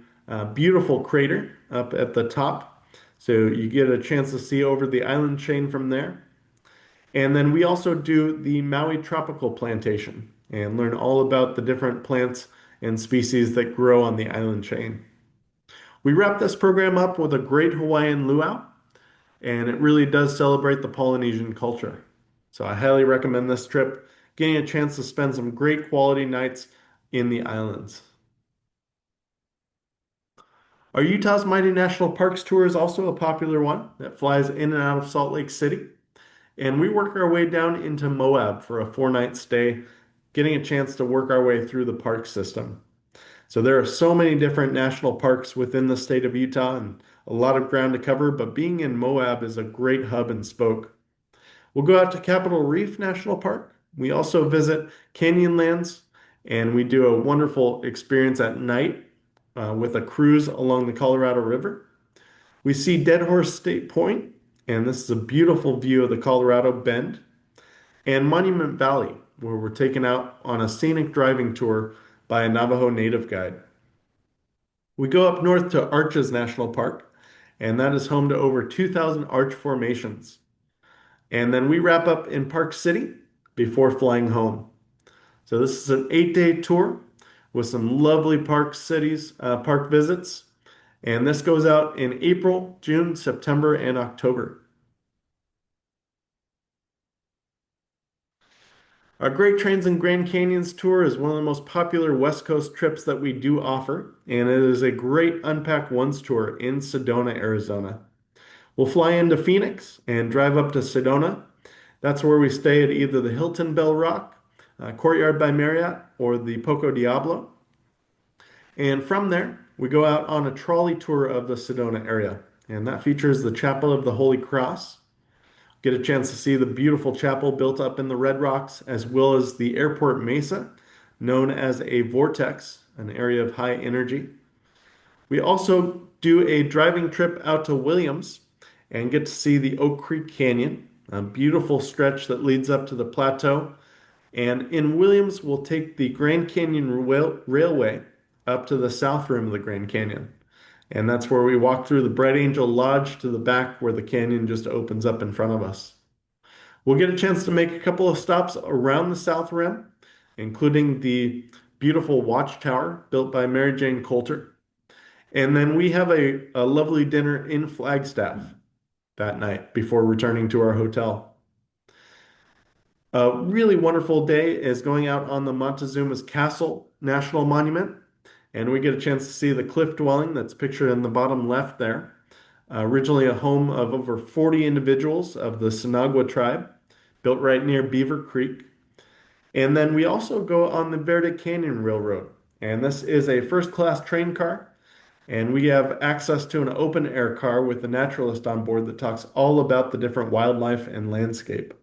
beautiful crater up at the top. So you get a chance to see over the island chain from there. And then we also do the Maui Tropical Plantation and learn all about the different plants and species that grow on the island chain. We wrap this program up with a great Hawaiian luau, and it really does celebrate the Polynesian culture. So I highly recommend this trip. getting a chance to spend some great quality nights in the islands. Our Utah's Mighty National Parks tour is also a popular one that flies in and out of Salt Lake City. And we work our way down into Moab for a 4 night stay, getting a chance to work our way through the park system. So there are so many different national parks within the state of Utah and a lot of ground to cover, but being in Moab is a great hub and spoke. We'll go out to Capitol Reef National Park. We also visit Canyonlands, and we do a wonderful experience at night with a cruise along the Colorado River. We see Dead Horse State Point, and this is a beautiful view of the Colorado Bend, and Monument Valley, where we're taken out on a scenic driving tour by a Navajo native guide. We go up north to Arches National Park, and that is home to over 2,000 arch formations. And then we wrap up in Park City before flying home. So this is an 8-day tour with some lovely park visits. And this goes out in April, June, September, and October. Our Great Trains and Grand Canyons tour is one of the most popular West Coast trips that we do offer, and it is a great Unpack Ones tour in Sedona, Arizona. We'll fly into Phoenix and drive up to Sedona. That's where we stay at either the Hilton Bell Rock, Courtyard by Marriott, or the Poco Diablo. And from there, we go out on a trolley tour of the Sedona area, and that features the Chapel of the Holy Cross. Get a chance to see the beautiful chapel built up in the Red Rocks, as well as the airport mesa, known as a vortex, an area of high energy. We also do a driving trip out to Williams and get to see the Oak Creek Canyon, a beautiful stretch that leads up to the plateau. And in Williams, we'll take the Grand Canyon Railway up to the south rim of the Grand Canyon. And that's where we walk through the Bright Angel Lodge to the back where the canyon just opens up in front of us. We'll get a chance to make a couple of stops around the South Rim, including the beautiful watchtower built by Mary Jane Coulter. And then we have a lovely dinner in Flagstaff that night before returning to our hotel. A really wonderful day is going out on the Montezuma's Castle National Monument, and we get a chance to see the cliff dwelling that's pictured in the bottom left there. Originally a home of over 40 individuals of the Sinagua tribe, built right near Beaver Creek. And then we also go on the Verde Canyon Railroad, and this is a first-class train car, and we have access to an open-air car with a naturalist on board that talks all about the different wildlife and landscape.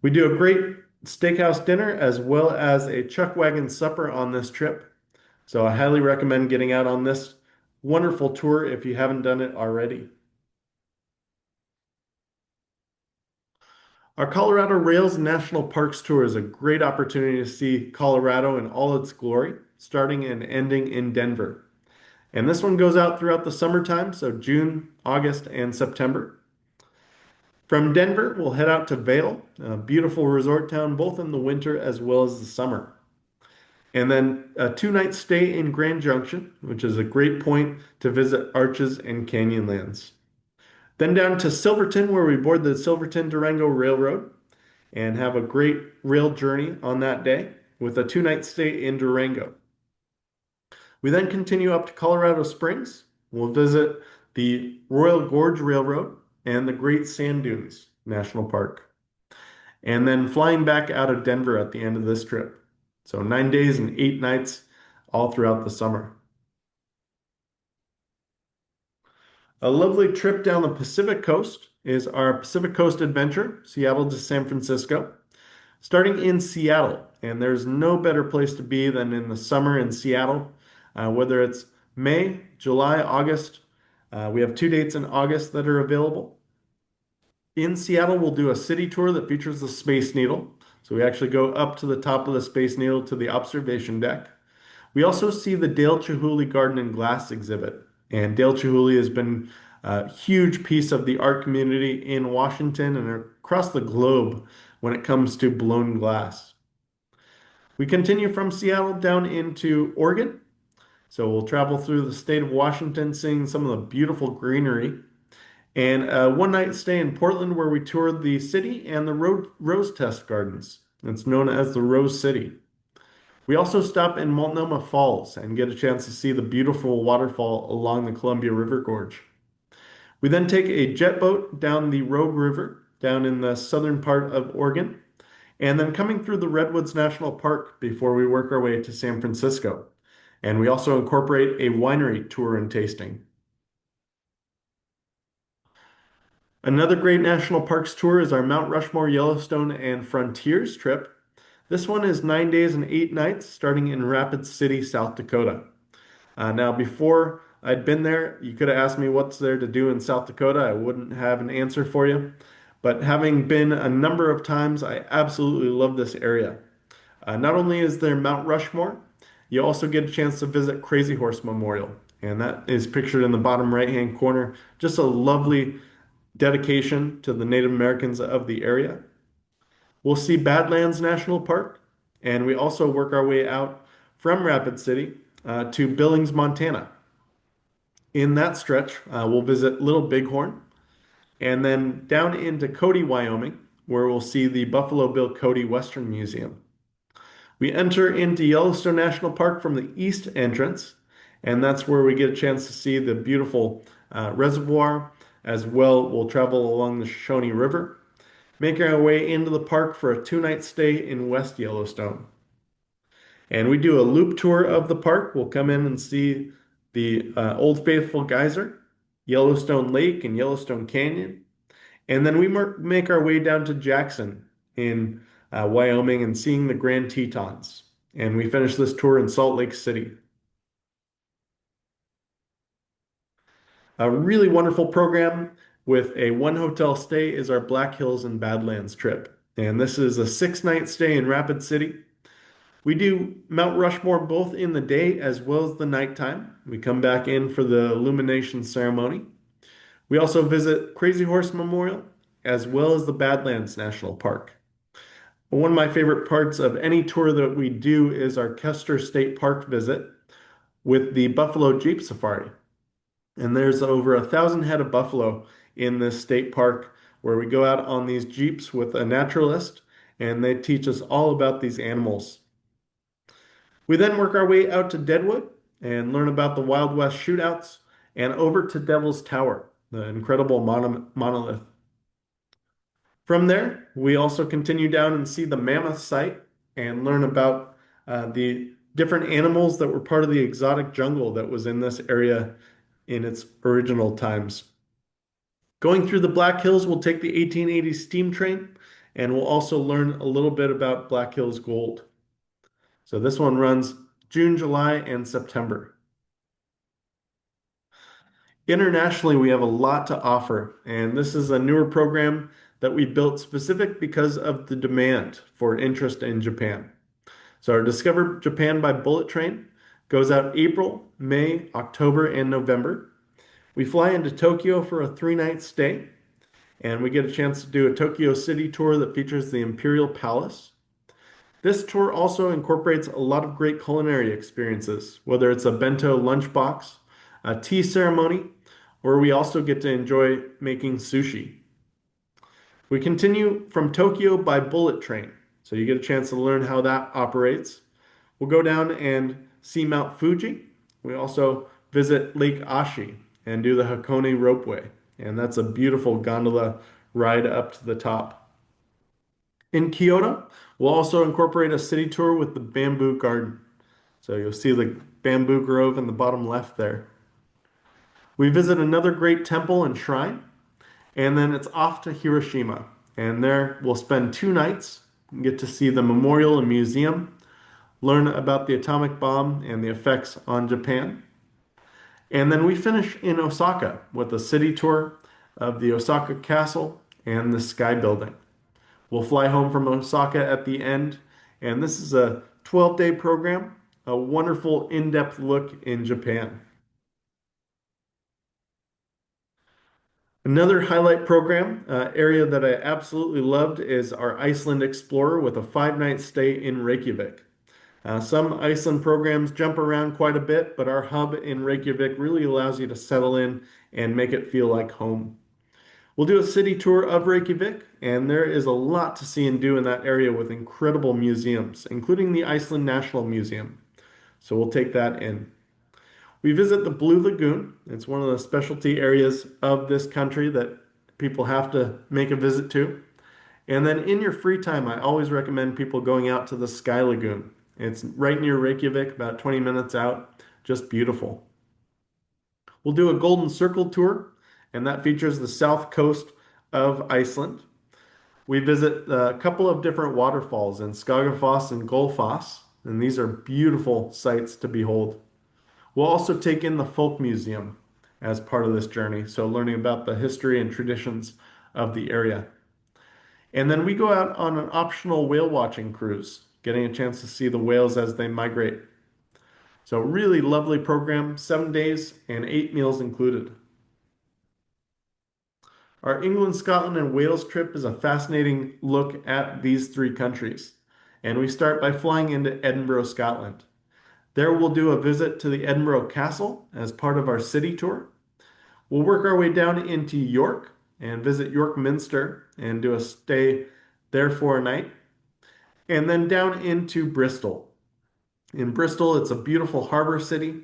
We do a great steakhouse dinner as well as a chuck wagon supper on this trip. So I highly recommend getting out on this wonderful tour if you haven't done it already. Our Colorado Rails National Parks tour is a great opportunity to see Colorado in all its glory, starting and ending in Denver. And this one goes out throughout the summertime, so June, August, and September. From Denver, we'll head out to Vail, a beautiful resort town both in the winter as well as the summer. And then a 2 night stay in Grand Junction, which is a great point to visit Arches and Canyonlands. Then down to Silverton, where we board the Silverton Durango Railroad and have a great rail journey on that day with a 2 night stay in Durango. We then continue up to Colorado Springs. We'll visit the Royal Gorge Railroad and the Great Sand Dunes National Park. And then flying back out of Denver at the end of this trip. So 9 days and 8 nights all throughout the summer. A lovely trip down the Pacific Coast is our Pacific Coast Adventure, Seattle to San Francisco. Starting in Seattle, and there's no better place to be than in the summer in Seattle, whether it's May, July, August. We have 2 dates in August that are available. In Seattle, we'll do a city tour that features the Space Needle. So we actually go up to the top of the Space Needle to the observation deck. We also see the Dale Chihuly Garden and Glass exhibit. And Dale Chihuly has been a huge piece of the art community in Washington and across the globe when it comes to blown glass. We continue from Seattle down into Oregon. So we'll travel through the state of Washington, seeing some of the beautiful greenery. And a 1 night stay in Portland where we toured the city and the Rose Test Gardens. It's known as the Rose City. We also stop in Multnomah Falls and get a chance to see the beautiful waterfall along the Columbia River Gorge. We then take a jet boat down the Rogue River, down in the southern part of Oregon, and then coming through the Redwoods National Park before we work our way to San Francisco. And we also incorporate a winery tour and tasting. Another great national parks tour is our Mount Rushmore, Yellowstone, and Frontiers trip. This one is 9 days and 8 nights, starting in Rapid City, South Dakota. Now, before I'd been there, you could have asked me what's there to do in South Dakota. I wouldn't have an answer for you. But having been a number of times, I absolutely love this area. Not only is there Mount Rushmore, you also get a chance to visit Crazy Horse Memorial, and that is pictured in the bottom right-hand corner. Just a lovely dedication to the Native Americans of the area. We'll see Badlands National Park, and we also work our way out from Rapid City to Billings, Montana. In that stretch, we'll visit Little Bighorn and then down into Cody, Wyoming, where we'll see the Buffalo Bill Cody Western Museum. We enter into Yellowstone National Park from the east entrance, and that's where we get a chance to see the beautiful reservoir. As well, we'll travel along the Shoshone River, making our way into the park for a 2 night stay in West Yellowstone. And we do a loop tour of the park. We'll come in and see the Old Faithful Geyser, Yellowstone Lake, and Yellowstone Canyon. And then we make our way down to Jackson in Wyoming and seeing the Grand Tetons. And we finish this tour in Salt Lake City. A really wonderful program with a one hotel stay is our Black Hills and Badlands trip. And this is a 6 night stay in Rapid City. We do Mount Rushmore both in the day as well as the nighttime. We come back in for the illumination ceremony. We also visit Crazy Horse Memorial as well as the Badlands National Park. One of my favorite parts of any tour that we do is our Custer State Park visit with the Buffalo Jeep Safari. And there's over 1,000 head of buffalo in this state park where we go out on these Jeeps with a naturalist and they teach us all about these animals. We then work our way out to Deadwood and learn about the Wild West shootouts and over to Devil's Tower, the incredible monolith. From there, we also continue down and see the Mammoth site and learn about the different animals that were part of the exotic jungle that was in this area in its original times. Going through the Black Hills, we'll take the 1880 steam train and we'll also learn a little bit about Black Hills gold. So this one runs June, July, and September. Internationally, we have a lot to offer, and this is a newer program that we built specific because of the demand for interest in Japan. So our Discover Japan by Bullet Train goes out April, May, October, and November. We fly into Tokyo for a 3 night stay, and we get a chance to do a Tokyo City tour that features the Imperial Palace. This tour also incorporates a lot of great culinary experiences, whether it's a bento lunchbox, a tea ceremony, or we also get to enjoy making sushi. We continue from Tokyo by bullet train, so you get a chance to learn how that operates. We'll go down and see Mount Fuji. We also visit Lake Ashi and do the Hakone Ropeway, and that's a beautiful gondola ride up to the top. In Kyoto, we'll also incorporate a city tour with the bamboo garden. So you'll see the bamboo grove in the bottom left there. We visit another great temple and shrine, and then it's off to Hiroshima. And there we'll spend 2 nights, get to see the memorial and museum, learn about the atomic bomb and the effects on Japan. And then we finish in Osaka with a city tour of the Osaka Castle and the Sky Building. We'll fly home from Osaka at the end, and this is a 12-day program, a wonderful in-depth look in Japan. Another highlight program area that I absolutely loved is our Iceland Explorer with a 5 night stay in Reykjavik. Some Iceland programs jump around quite a bit, but our hub in Reykjavik really allows you to settle in and make it feel like home. We'll do a city tour of Reykjavik, and there is a lot to see and do in that area with incredible museums, including the Iceland National Museum. So we'll take that in. We visit the Blue Lagoon. It's one of the specialty areas of this country that people have to make a visit to. And then in your free time, I always recommend people going out to the Sky Lagoon. It's right near Reykjavik, about 20 minutes out. Just beautiful. We'll do a Golden Circle tour, and that features the south coast of Iceland. We visit a couple of different waterfalls in Skagafoss and Gullfoss, and these are beautiful sights to behold. We'll also take in the Folk Museum as part of this journey, so learning about the history and traditions of the area. And then we go out on an optional whale watching cruise, getting a chance to see the whales as they migrate. So, really lovely program, 7 days and 8 meals included. Our England, Scotland, and Wales trip is a fascinating look at these three countries. And we start by flying into Edinburgh, Scotland. There we'll do a visit to the Edinburgh Castle as part of our city tour. We'll work our way down into York and visit York Minster and do a stay there for a night. And then down into Bristol. In Bristol, it's a beautiful harbor city.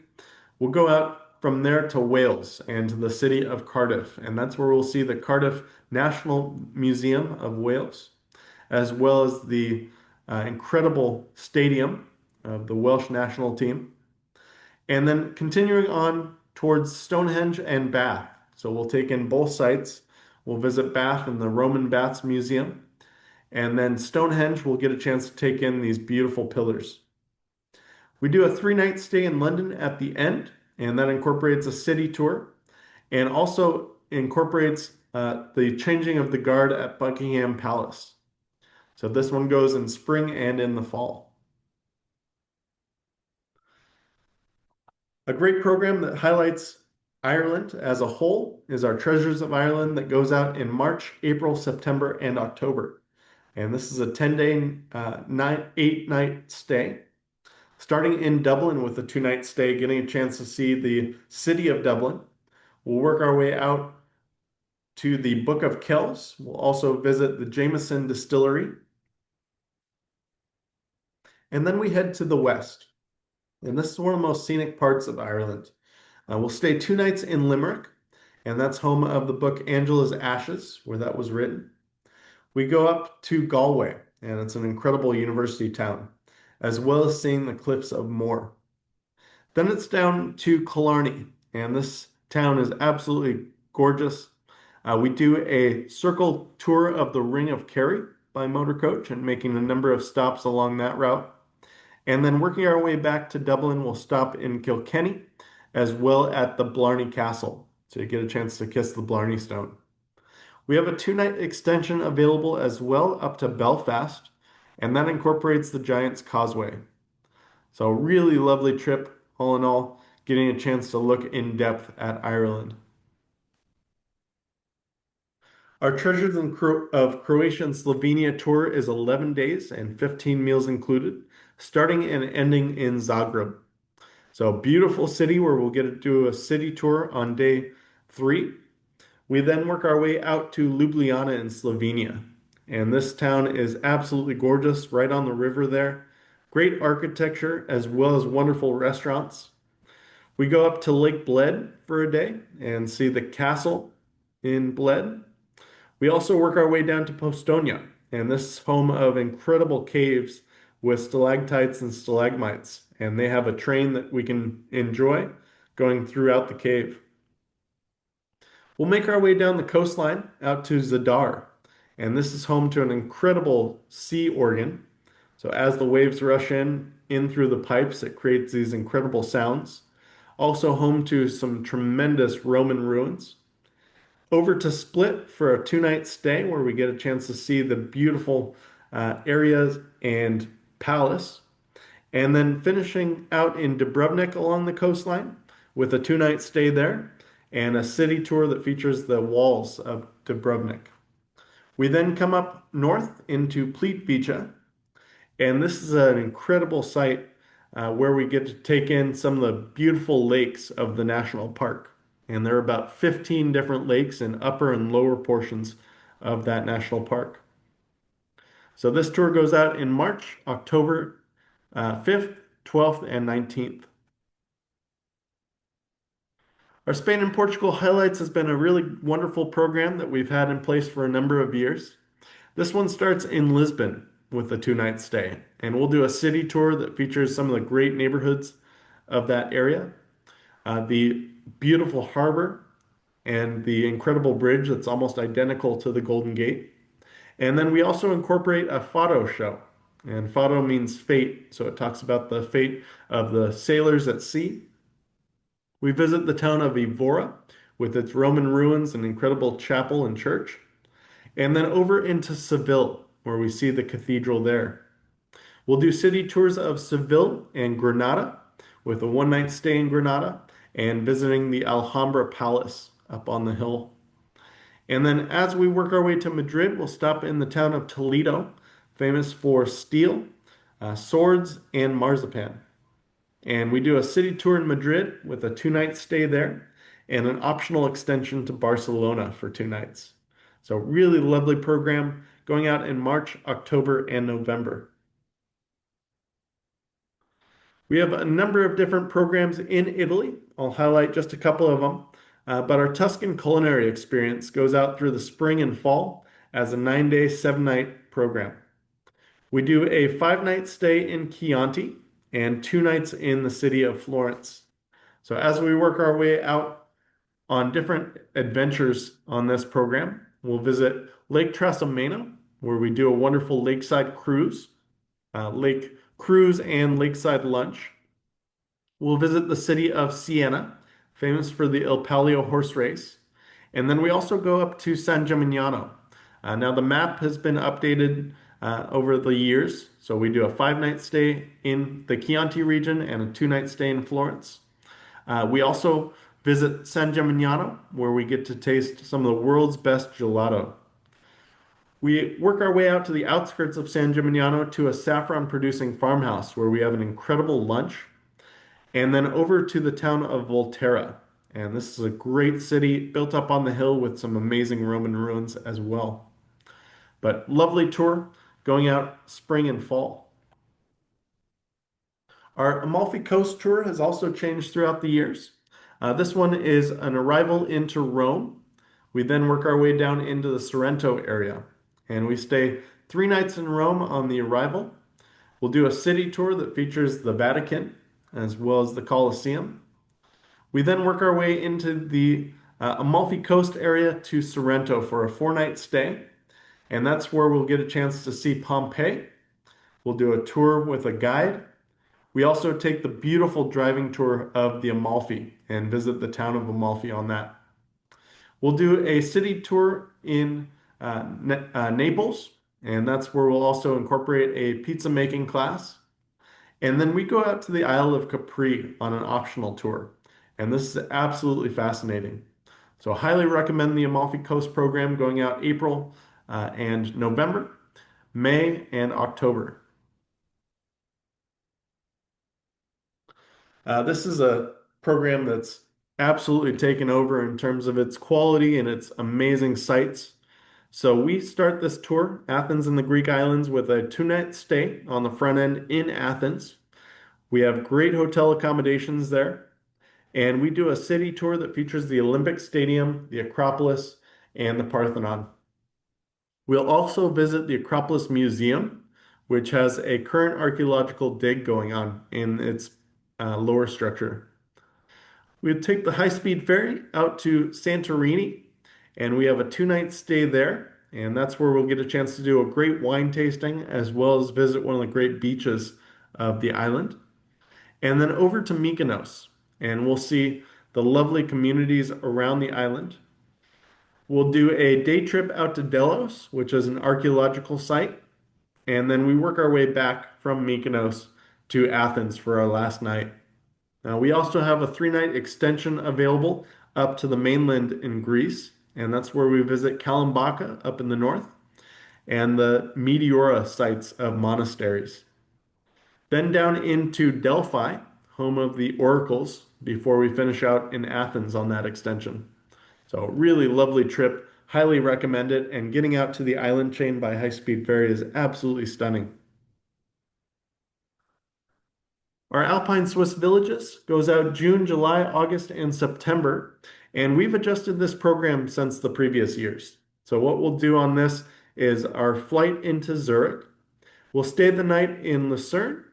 We'll go out from there to Wales and to the city of Cardiff, and that's where we'll see the Cardiff National Museum of Wales, as well as the incredible stadium of the Welsh national team. And then continuing on towards Stonehenge and Bath. So we'll take in both sites. We'll visit Bath and the Roman Baths Museum. And then Stonehenge, we'll get a chance to take in these beautiful pillars. We do a 3 night stay in London at the end, and that incorporates a city tour and also incorporates the changing of the guard at Buckingham Palace. So this one goes in spring and in the fall. A great program that highlights Ireland as a whole is our Treasures of Ireland that goes out in March, April, September, and October. And this is a 10-day, 8 night stay, starting in Dublin with a 2 night stay, getting a chance to see the city of Dublin. We'll work our way out to the Book of Kells. We'll also visit the Jameson Distillery. And then we head to the west. And this is one of the most scenic parts of Ireland. We'll stay 2 nights in Limerick, and that's home of the book Angela's Ashes, where that was written. We go up to Galway, and it's an incredible university town, as well as seeing the cliffs of Moher. Then it's down to Killarney, and this town is absolutely gorgeous. We do a circle tour of the Ring of Kerry by motor coach and making a number of stops along that route. And then working our way back to Dublin, we'll stop in Kilkenny as well at the Blarney Castle to get a chance to kiss the Blarney Stone. We have a 2 night extension available as well up to Belfast, and that incorporates the Giant's Causeway. So, a really lovely trip, all in all, getting a chance to look in depth at Ireland. Our Treasures of Croatia and Slovenia tour is 11 days and 15 meals included, starting and ending in Zagreb. So, a beautiful city where we'll get to do a city tour on day 3. We then work our way out to Ljubljana in Slovenia. And this town is absolutely gorgeous, right on the river there. Great architecture as well as wonderful restaurants. We go up to Lake Bled for a day and see the castle in Bled. We also work our way down to Postonia, and this is home of incredible caves with stalactites and stalagmites. And they have a train that we can enjoy going throughout the cave. We'll make our way down the coastline out to Zadar, and this is home to an incredible sea organ. So as the waves rush in through the pipes, it creates these incredible sounds. Also home to some tremendous Roman ruins. Over to Split for a 2 night stay where we get a chance to see the beautiful areas and palace. And then finishing out in Dubrovnik along the coastline with a 2 night stay there and a city tour that features the walls of Dubrovnik. We then come up north into Plitvice, and this is an incredible site where we get to take in some of the beautiful lakes of the national park. And there are about 15 different lakes in upper and lower portions of that national park. So this tour goes out in March, October 5th, 12th, and 19th. Our Spain and Portugal highlights has been a really wonderful program that we've had in place for a number of years. This one starts in Lisbon with a 2 night stay, and we'll do a city tour that features some of the great neighborhoods of that area, the beautiful harbor, and the incredible bridge that's almost identical to the Golden Gate. And then we also incorporate a Fado show. And Fado means fate, so it talks about the fate of the sailors at sea. We visit the town of Evora with its Roman ruins and incredible chapel and church. And then over into Seville, where we see the cathedral there. We'll do city tours of Seville and Granada with a 1 night stay in Granada and visiting the Alhambra Palace up on the hill. And then as we work our way to Madrid, we'll stop in the town of Toledo, famous for steel, swords, and marzipan. And we do a city tour in Madrid with a 2 night stay there and an optional extension to Barcelona for 2 nights. So really lovely program going out in March, October, and November. We have a number of different programs in Italy. I'll highlight just a couple of them. But our Tuscan culinary experience goes out through the spring and fall as a 9 day, 7 night program. We do a 5 night stay in Chianti and 2 nights in the city of Florence. So as we work our way out on different adventures on this program, we'll visit Lake Trasimeno, where we do a wonderful lakeside cruise, lake cruise and lakeside lunch. We'll visit the city of Siena, famous for the Il Palio horse race. And then we also go up to San Gimignano. Now the map has been updated over the years. So we do a 5 night stay in the Chianti region and a 2 night stay in Florence. We also visit San Gimignano, where we get to taste some of the world's best gelato. We work our way out to the outskirts of San Gimignano to a saffron producing farmhouse where we have an incredible lunch, and then over to the town of Volterra. And this is a great city built up on the hill with some amazing Roman ruins as well. But lovely tour going out spring and fall. Our Amalfi Coast tour has also changed throughout the years. This one is an arrival into Rome. We then work our way down into the Sorrento area, and we stay 3 nights in Rome on the arrival. We'll do a city tour that features the Vatican as well as the Colosseum. We then work our way into the Amalfi Coast area to Sorrento for a 4 night stay, and that's where we'll get a chance to see Pompeii. We'll do a tour with a guide. We also take the beautiful driving tour of the Amalfi and visit the town of Amalfi on that. We'll do a city tour in Naples, and that's where we'll also incorporate a pizza making class. And then we go out to the Isle of Capri on an optional tour. And this is absolutely fascinating. So I highly recommend the Amalfi Coast program going out April and November, May, and October. This is a program that's absolutely taken over in terms of its quality and its amazing sights. So we start this tour, Athens and the Greek islands, with a 2 night stay on the front end in Athens. We have great hotel accommodations there. And we do a city tour that features the Olympic Stadium, the Acropolis, and the Parthenon. We'll also visit the Acropolis Museum, which has a current archaeological dig going on in its lower structure. We'd take the high-speed ferry out to Santorini, and we have a 2 night stay there. And that's where we'll get a chance to do a great wine tasting as well as visit one of the great beaches of the island. And then over to Mykonos, and we'll see the lovely communities around the island. We'll do a day trip out to Delos, which is an archaeological site, and then we work our way back from Mykonos to Athens for our last night. Now, we also have a 3 night extension available up to the mainland in Greece, and that's where we visit Kalimbaka up in the north and the Meteora sites of monasteries. Then down into Delphi, home of the Oracles, before we finish out in Athens on that extension. So, really lovely trip. Highly recommend it. And getting out to the island chain by high-speed ferry is absolutely stunning. Our Alpine Swiss Villages goes out June, July, August, and September. And we've adjusted this program since the previous years. So, what we'll do on this is our flight into Zurich. We'll stay the night in Lucerne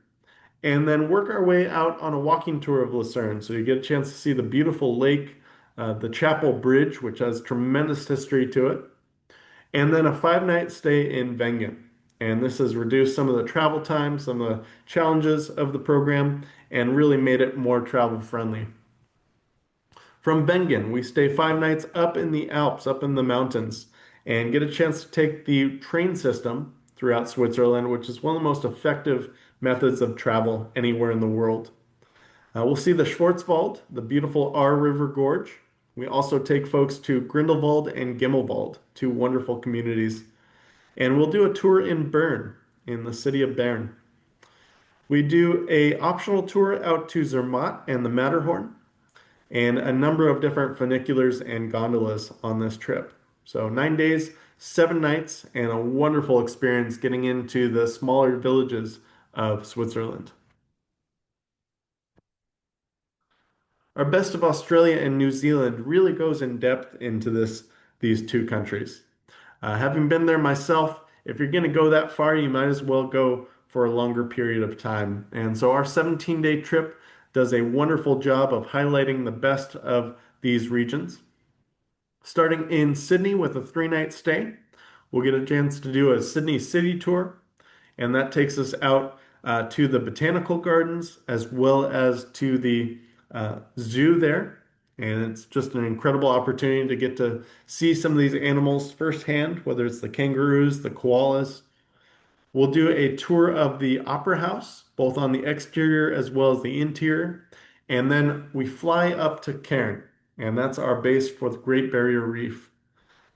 and then work our way out on a walking tour of Lucerne. So, you get a chance to see the beautiful lake, the Chapel Bridge, which has tremendous history to it, and then a 5 night stay in Wengen. And this has reduced some of the travel time, some of the challenges of the program, and really made it more travel friendly. From Wengen, we stay 5 nights up in the Alps, up in the mountains, and get a chance to take the train system throughout Switzerland, which is one of the most effective methods of travel anywhere in the world. We'll see the Schwarzwald, the beautiful Ahr River Gorge. We also take folks to Grindelwald and Gimmelwald, two wonderful communities. And we'll do a tour in Bern, in the city of Bern. We do a optional tour out to Zermatt and the Matterhorn, and a number of different funiculars and gondolas on this trip. So 9 days, 7 nights, and a wonderful experience getting into the smaller villages of Switzerland. Our best of Australia and New Zealand really goes in depth into these two countries. Having been there myself, if you're going to go that far, you might as well go for a longer period of time. And so our 17-day trip does a wonderful job of highlighting the best of these regions. Starting in Sydney with a 3 night stay, we'll get a chance to do a Sydney city tour, and that takes us out to the botanical gardens as well as to the zoo there. And it's just an incredible opportunity to get to see some of these animals firsthand, whether it's the kangaroos, the koalas. We'll do a tour of the Opera House, both on the exterior as well as the interior. And then we fly up to Cairn, and that's our base for the Great Barrier Reef.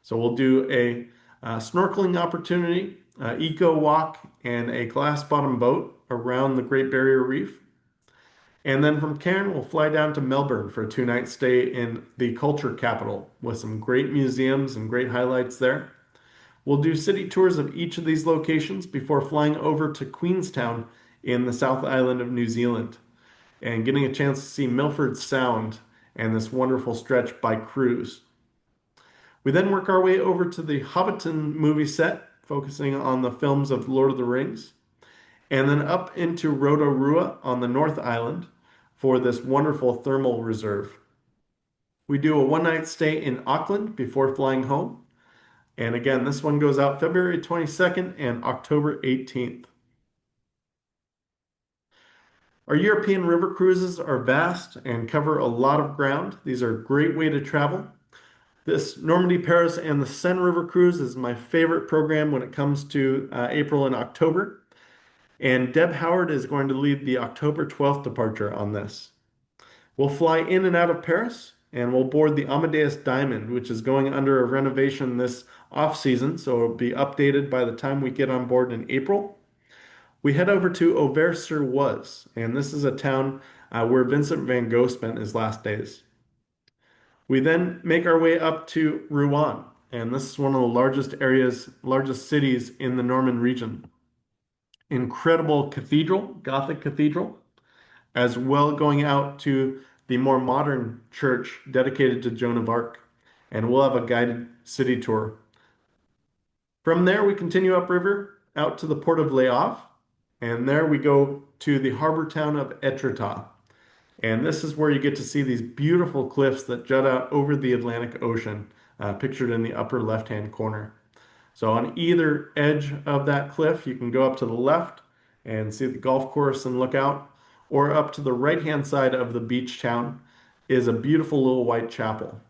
So we'll do a snorkeling opportunity, eco walk, and a glass bottom boat around the Great Barrier Reef. And then from Cairn, we'll fly down to Melbourne for a 2 night stay in the culture capital with some great museums and great highlights there. We'll do city tours of each of these locations before flying over to Queenstown in the South Island of New Zealand and getting a chance to see Milford Sound and this wonderful stretch by cruise. We then work our way over to the Hobbiton movie set, focusing on the films of Lord of the Rings, and then up into Rotorua on the North Island for this wonderful thermal reserve. We do a 1 night stay in Auckland before flying home. And again, this one goes out February 22nd and October 18th. Our European river cruises are vast and cover a lot of ground. These are a great way to travel. This Normandy, Paris, and the Seine River Cruise is my favorite program when it comes to April and October. And Deb Howard is going to lead the October 12th departure on this. We'll fly in and out of Paris, and we'll board the Amadeus Diamond, which is going under a renovation this off season, so it'll be updated by the time we get on board in April. We head over to Auvers-sur-Oise, and this is a town where Vincent van Gogh spent his last days. We then make our way up to Rouen, and this is one of the largest cities in the Norman region. Incredible cathedral, Gothic cathedral, as well going out to the more modern church dedicated to Joan of Arc. And we'll have a guided city tour. From there, we continue upriver out to the port of Le Havre, and there we go to the harbor town of Etretat. And this is where you get to see these beautiful cliffs that jut out over the Atlantic Ocean, pictured in the upper left-hand corner. So on either edge of that cliff, you can go up to the left and see the golf course and look out, or up to the right-hand side of the beach town is a beautiful little white chapel.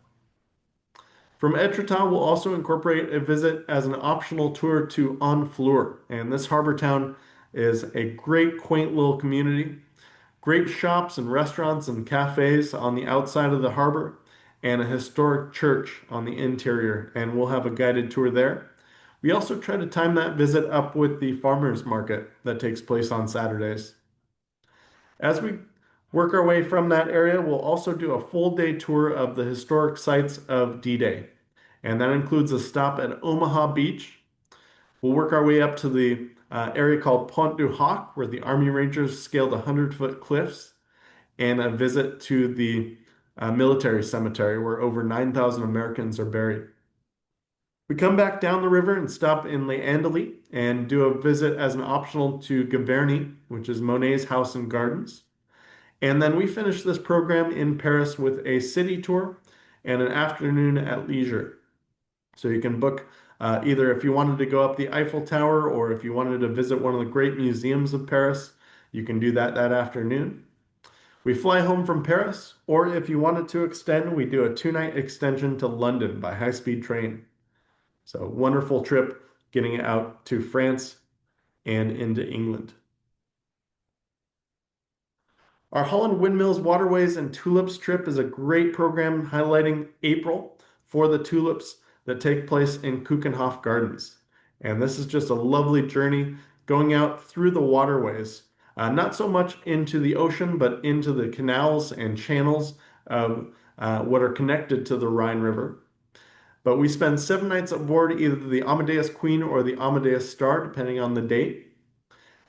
From Etretat, we'll also incorporate a visit as an optional tour to Honfleur, and this harbor town is a great, quaint little community. Great shops and restaurants and cafes on the outside of the harbor, and a historic church on the interior, and we'll have a guided tour there. We also try to time that visit up with the farmers market that takes place on Saturdays. As we Work our way from that area. We'll also do a full day tour of the historic sites of D-Day, and that includes a stop at Omaha Beach. We'll work our way up to the area called Pont du Hoc, where the Army Rangers scaled 100-foot cliffs, and a visit to the military cemetery, where over 9,000 Americans are buried. We come back down the river and stop in Les Andelys and do a visit as an optional to Gaverny, which is Monet's house and gardens. And then we finish this program in Paris with a city tour and an afternoon at leisure. So you can book either if you wanted to go up the Eiffel Tower or if you wanted to visit one of the great museums of Paris, you can do that that afternoon. We fly home from Paris, or if you wanted to extend, we do a 2-night extension to London by high-speed train. So wonderful trip getting out to France and into England. Our Holland Windmills, Waterways, and Tulips trip is a great program highlighting April for the tulips that take place in Keukenhof Gardens. And this is just a lovely journey going out through the waterways, not so much into the ocean, but into the canals and channels of what are connected to the Rhine River. But we spend 7 nights aboard either the Amadeus Queen or the Amadeus Star, depending on the date.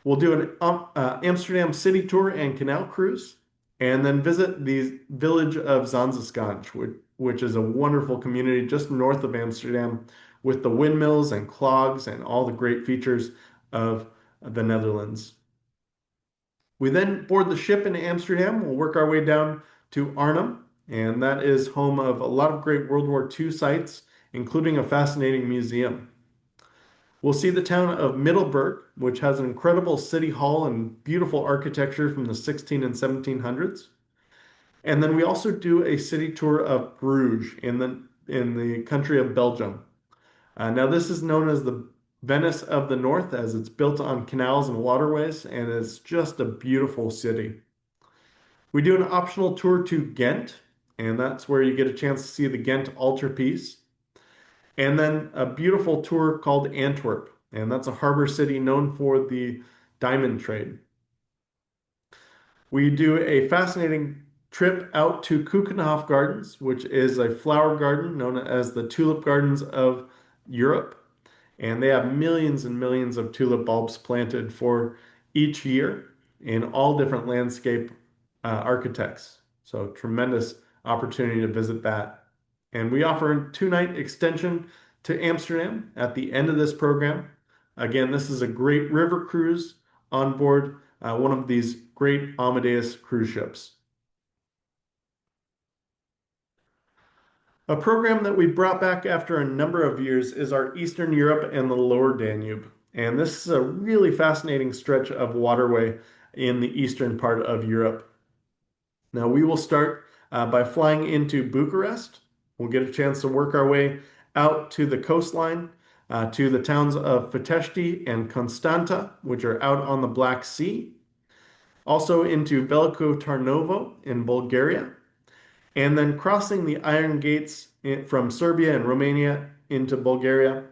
We'll do an Amsterdam city tour and canal cruise, and then visit the village of Zanzeskanj, which is a wonderful community just north of Amsterdam with the windmills and clogs and all the great features of the Netherlands. We then board the ship in Amsterdam. We'll work our way down to Arnhem, and that is home of a lot of great World War II sites, including a fascinating museum. We'll see the town of Middelburg, which has an incredible city hall and beautiful architecture from the 16 and 1700s. And then we also do a city tour of Bruges in the country of Belgium. Now this is known as the Venice of the North, as it's built on canals and waterways, and it's just a beautiful city. We do an optional tour to Ghent, and that's where you get a chance to see the Ghent altarpiece. And then a beautiful tour called Antwerp, and that's a harbor city known for the diamond trade. We do a fascinating trip out to Keukenhof Gardens, which is a flower garden known as the Tulip Gardens of Europe. And they have millions and millions of tulip bulbs planted for each year in all different landscape architects. So tremendous opportunity to visit that. And we offer a 2-night extension to Amsterdam at the end of this program. Again, this is a great river cruise on board one of these great Amadeus cruise ships. A program that we brought back after a number of years is our Eastern Europe and the Lower Danube. And this is a really fascinating stretch of waterway in the eastern part of Europe. Now, we will start by flying into Bucharest. We'll get a chance to work our way out to the coastline, to the towns of Feteshti and Constanta, which are out on the Black Sea. Also into Veliko Tarnovo in Bulgaria, and then crossing the Iron Gates from Serbia and Romania into Bulgaria.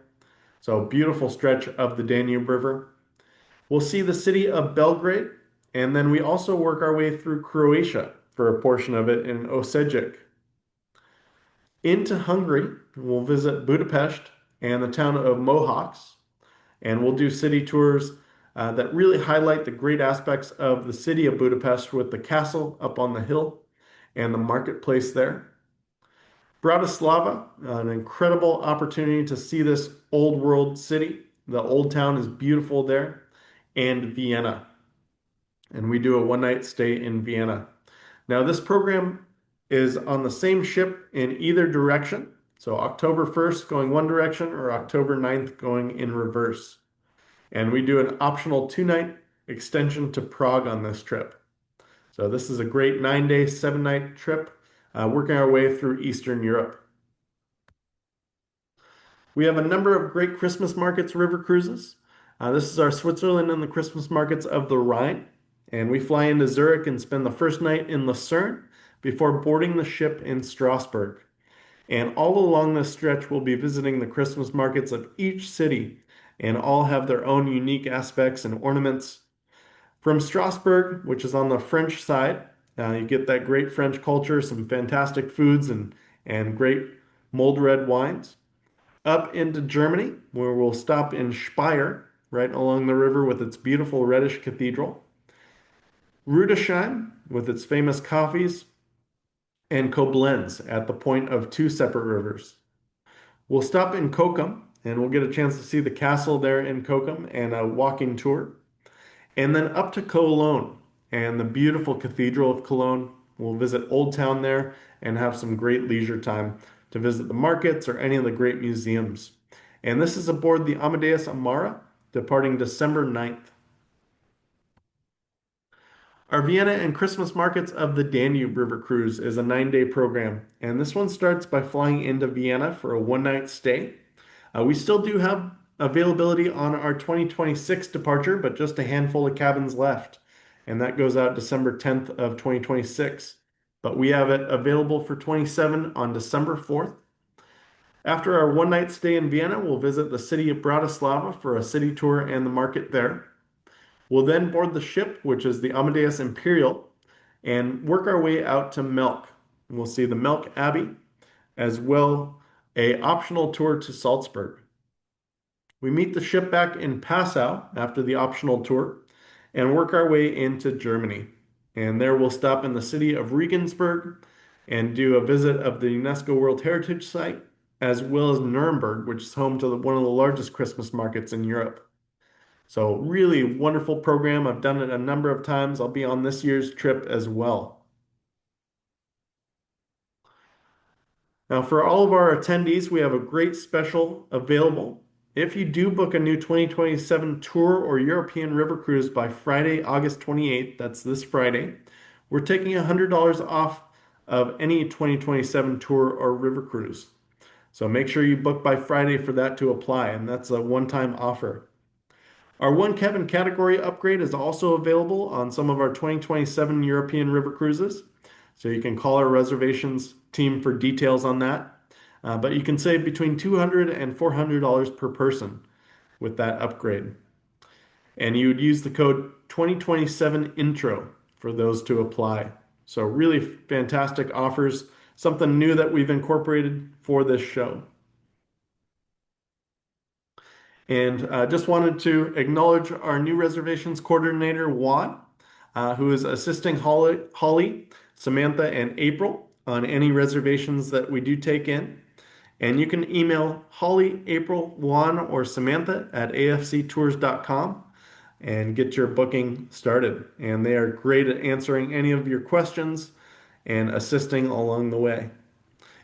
So beautiful stretch of the Danube River. We'll see the city of Belgrade, and then we also work our way through Croatia for a portion of it in Osijek. Into Hungary, we'll visit Budapest and the town of Mohacs, and we'll do city tours that really highlight the great aspects of the city of Budapest with the castle up on the hill and the marketplace there. Bratislava, an incredible opportunity to see this old world city. The old town is beautiful there. And Vienna. And we do a 1-night stay in Vienna. Now, this program is on the same ship in either direction. So October 1st going one direction or October 9th going in reverse. And we do an optional 2-night extension to Prague on this trip. So this is a great 9-day, 7-night trip, working our way through Eastern Europe. We have a number of great Christmas markets, river cruises. This is our Switzerland and the Christmas markets of the Rhine. And we fly into Zurich and spend the first night in Lucerne before boarding the ship in Strasbourg. And all along this stretch, we'll be visiting the Christmas markets of each city, and all have their own unique aspects and ornaments. From Strasbourg, which is on the French side, You get that great French culture, some fantastic foods, and great mulled red wines. Up into Germany, where we'll stop in Speyer, right along the river with its beautiful reddish cathedral. Rudesheim, with its famous coffees, and Koblenz at the point of two separate rivers. We'll stop in Kokum, and we'll get a chance to see the castle there in Kokum and a walking tour. And then up to Cologne and the beautiful Cathedral of Cologne. We'll visit Old Town there and have some great leisure time to visit the markets or any of the great museums. And this is aboard the Amadeus Amara, departing December 9th. Our Vienna and Christmas Markets of the Danube River Cruise is a 9-day program, and this one starts by flying into Vienna for a one-night stay. We still do have availability on our 2026 departure, but just a handful of cabins left, and that goes out December 10th of 2026. But we have it available for 27 on December 4th. After our one-night stay in Vienna, we'll visit the city of Bratislava for a city tour and the market there. We'll then board the ship, which is the Amadeus Imperial, and work our way out to Melk. We'll see the Melk Abbey, as well a optional tour to Salzburg. We meet the ship back in Passau after the optional tour and work our way into Germany. And there we'll stop in the city of Regensburg and do a visit of the UNESCO World Heritage Site, as well as Nuremberg, which is home to one of the largest Christmas markets in Europe. So really wonderful program. I've done it a number of times. I'll be on this year's trip as well. Now, for all of our attendees, we have a great special available. If you do book a new 2027 tour or European river cruise by Friday, August 28th, that's this Friday, we're taking $100 off of any 2027 tour or river cruise. So make sure you book by Friday for that to apply, and that's a one-time offer. Our one cabin category upgrade is also available on some of our 2027 European river cruises. So you can call our reservations team for details on that. But you can save between $200 and $400 per person with that upgrade. And you would use the code 2027 intro for those to apply. So really fantastic offers, something new that we've incorporated for this show. And just wanted to acknowledge our new reservations coordinator, Juan, who is assisting Holly, Samantha, and April on any reservations that we do take in. And you can email Holly, April, Juan, or Samantha at afctours.com and get your booking started. And they are great at answering any of your questions and assisting along the way.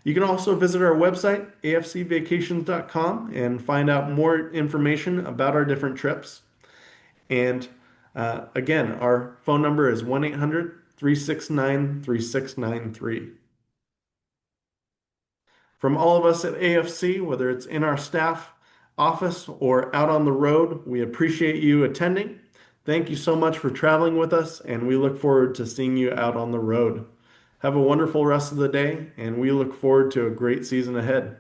You can also visit our website, afcvacations.com, and find out more information about our different trips. And again, our phone number is 1-800-369-3693. From all of us at AFC, whether it's in our staff office or out on the road, we appreciate you attending. Thank you so much for traveling with us, and we look forward to seeing you out on the road. Have a wonderful rest of the day, and we look forward to a great season ahead.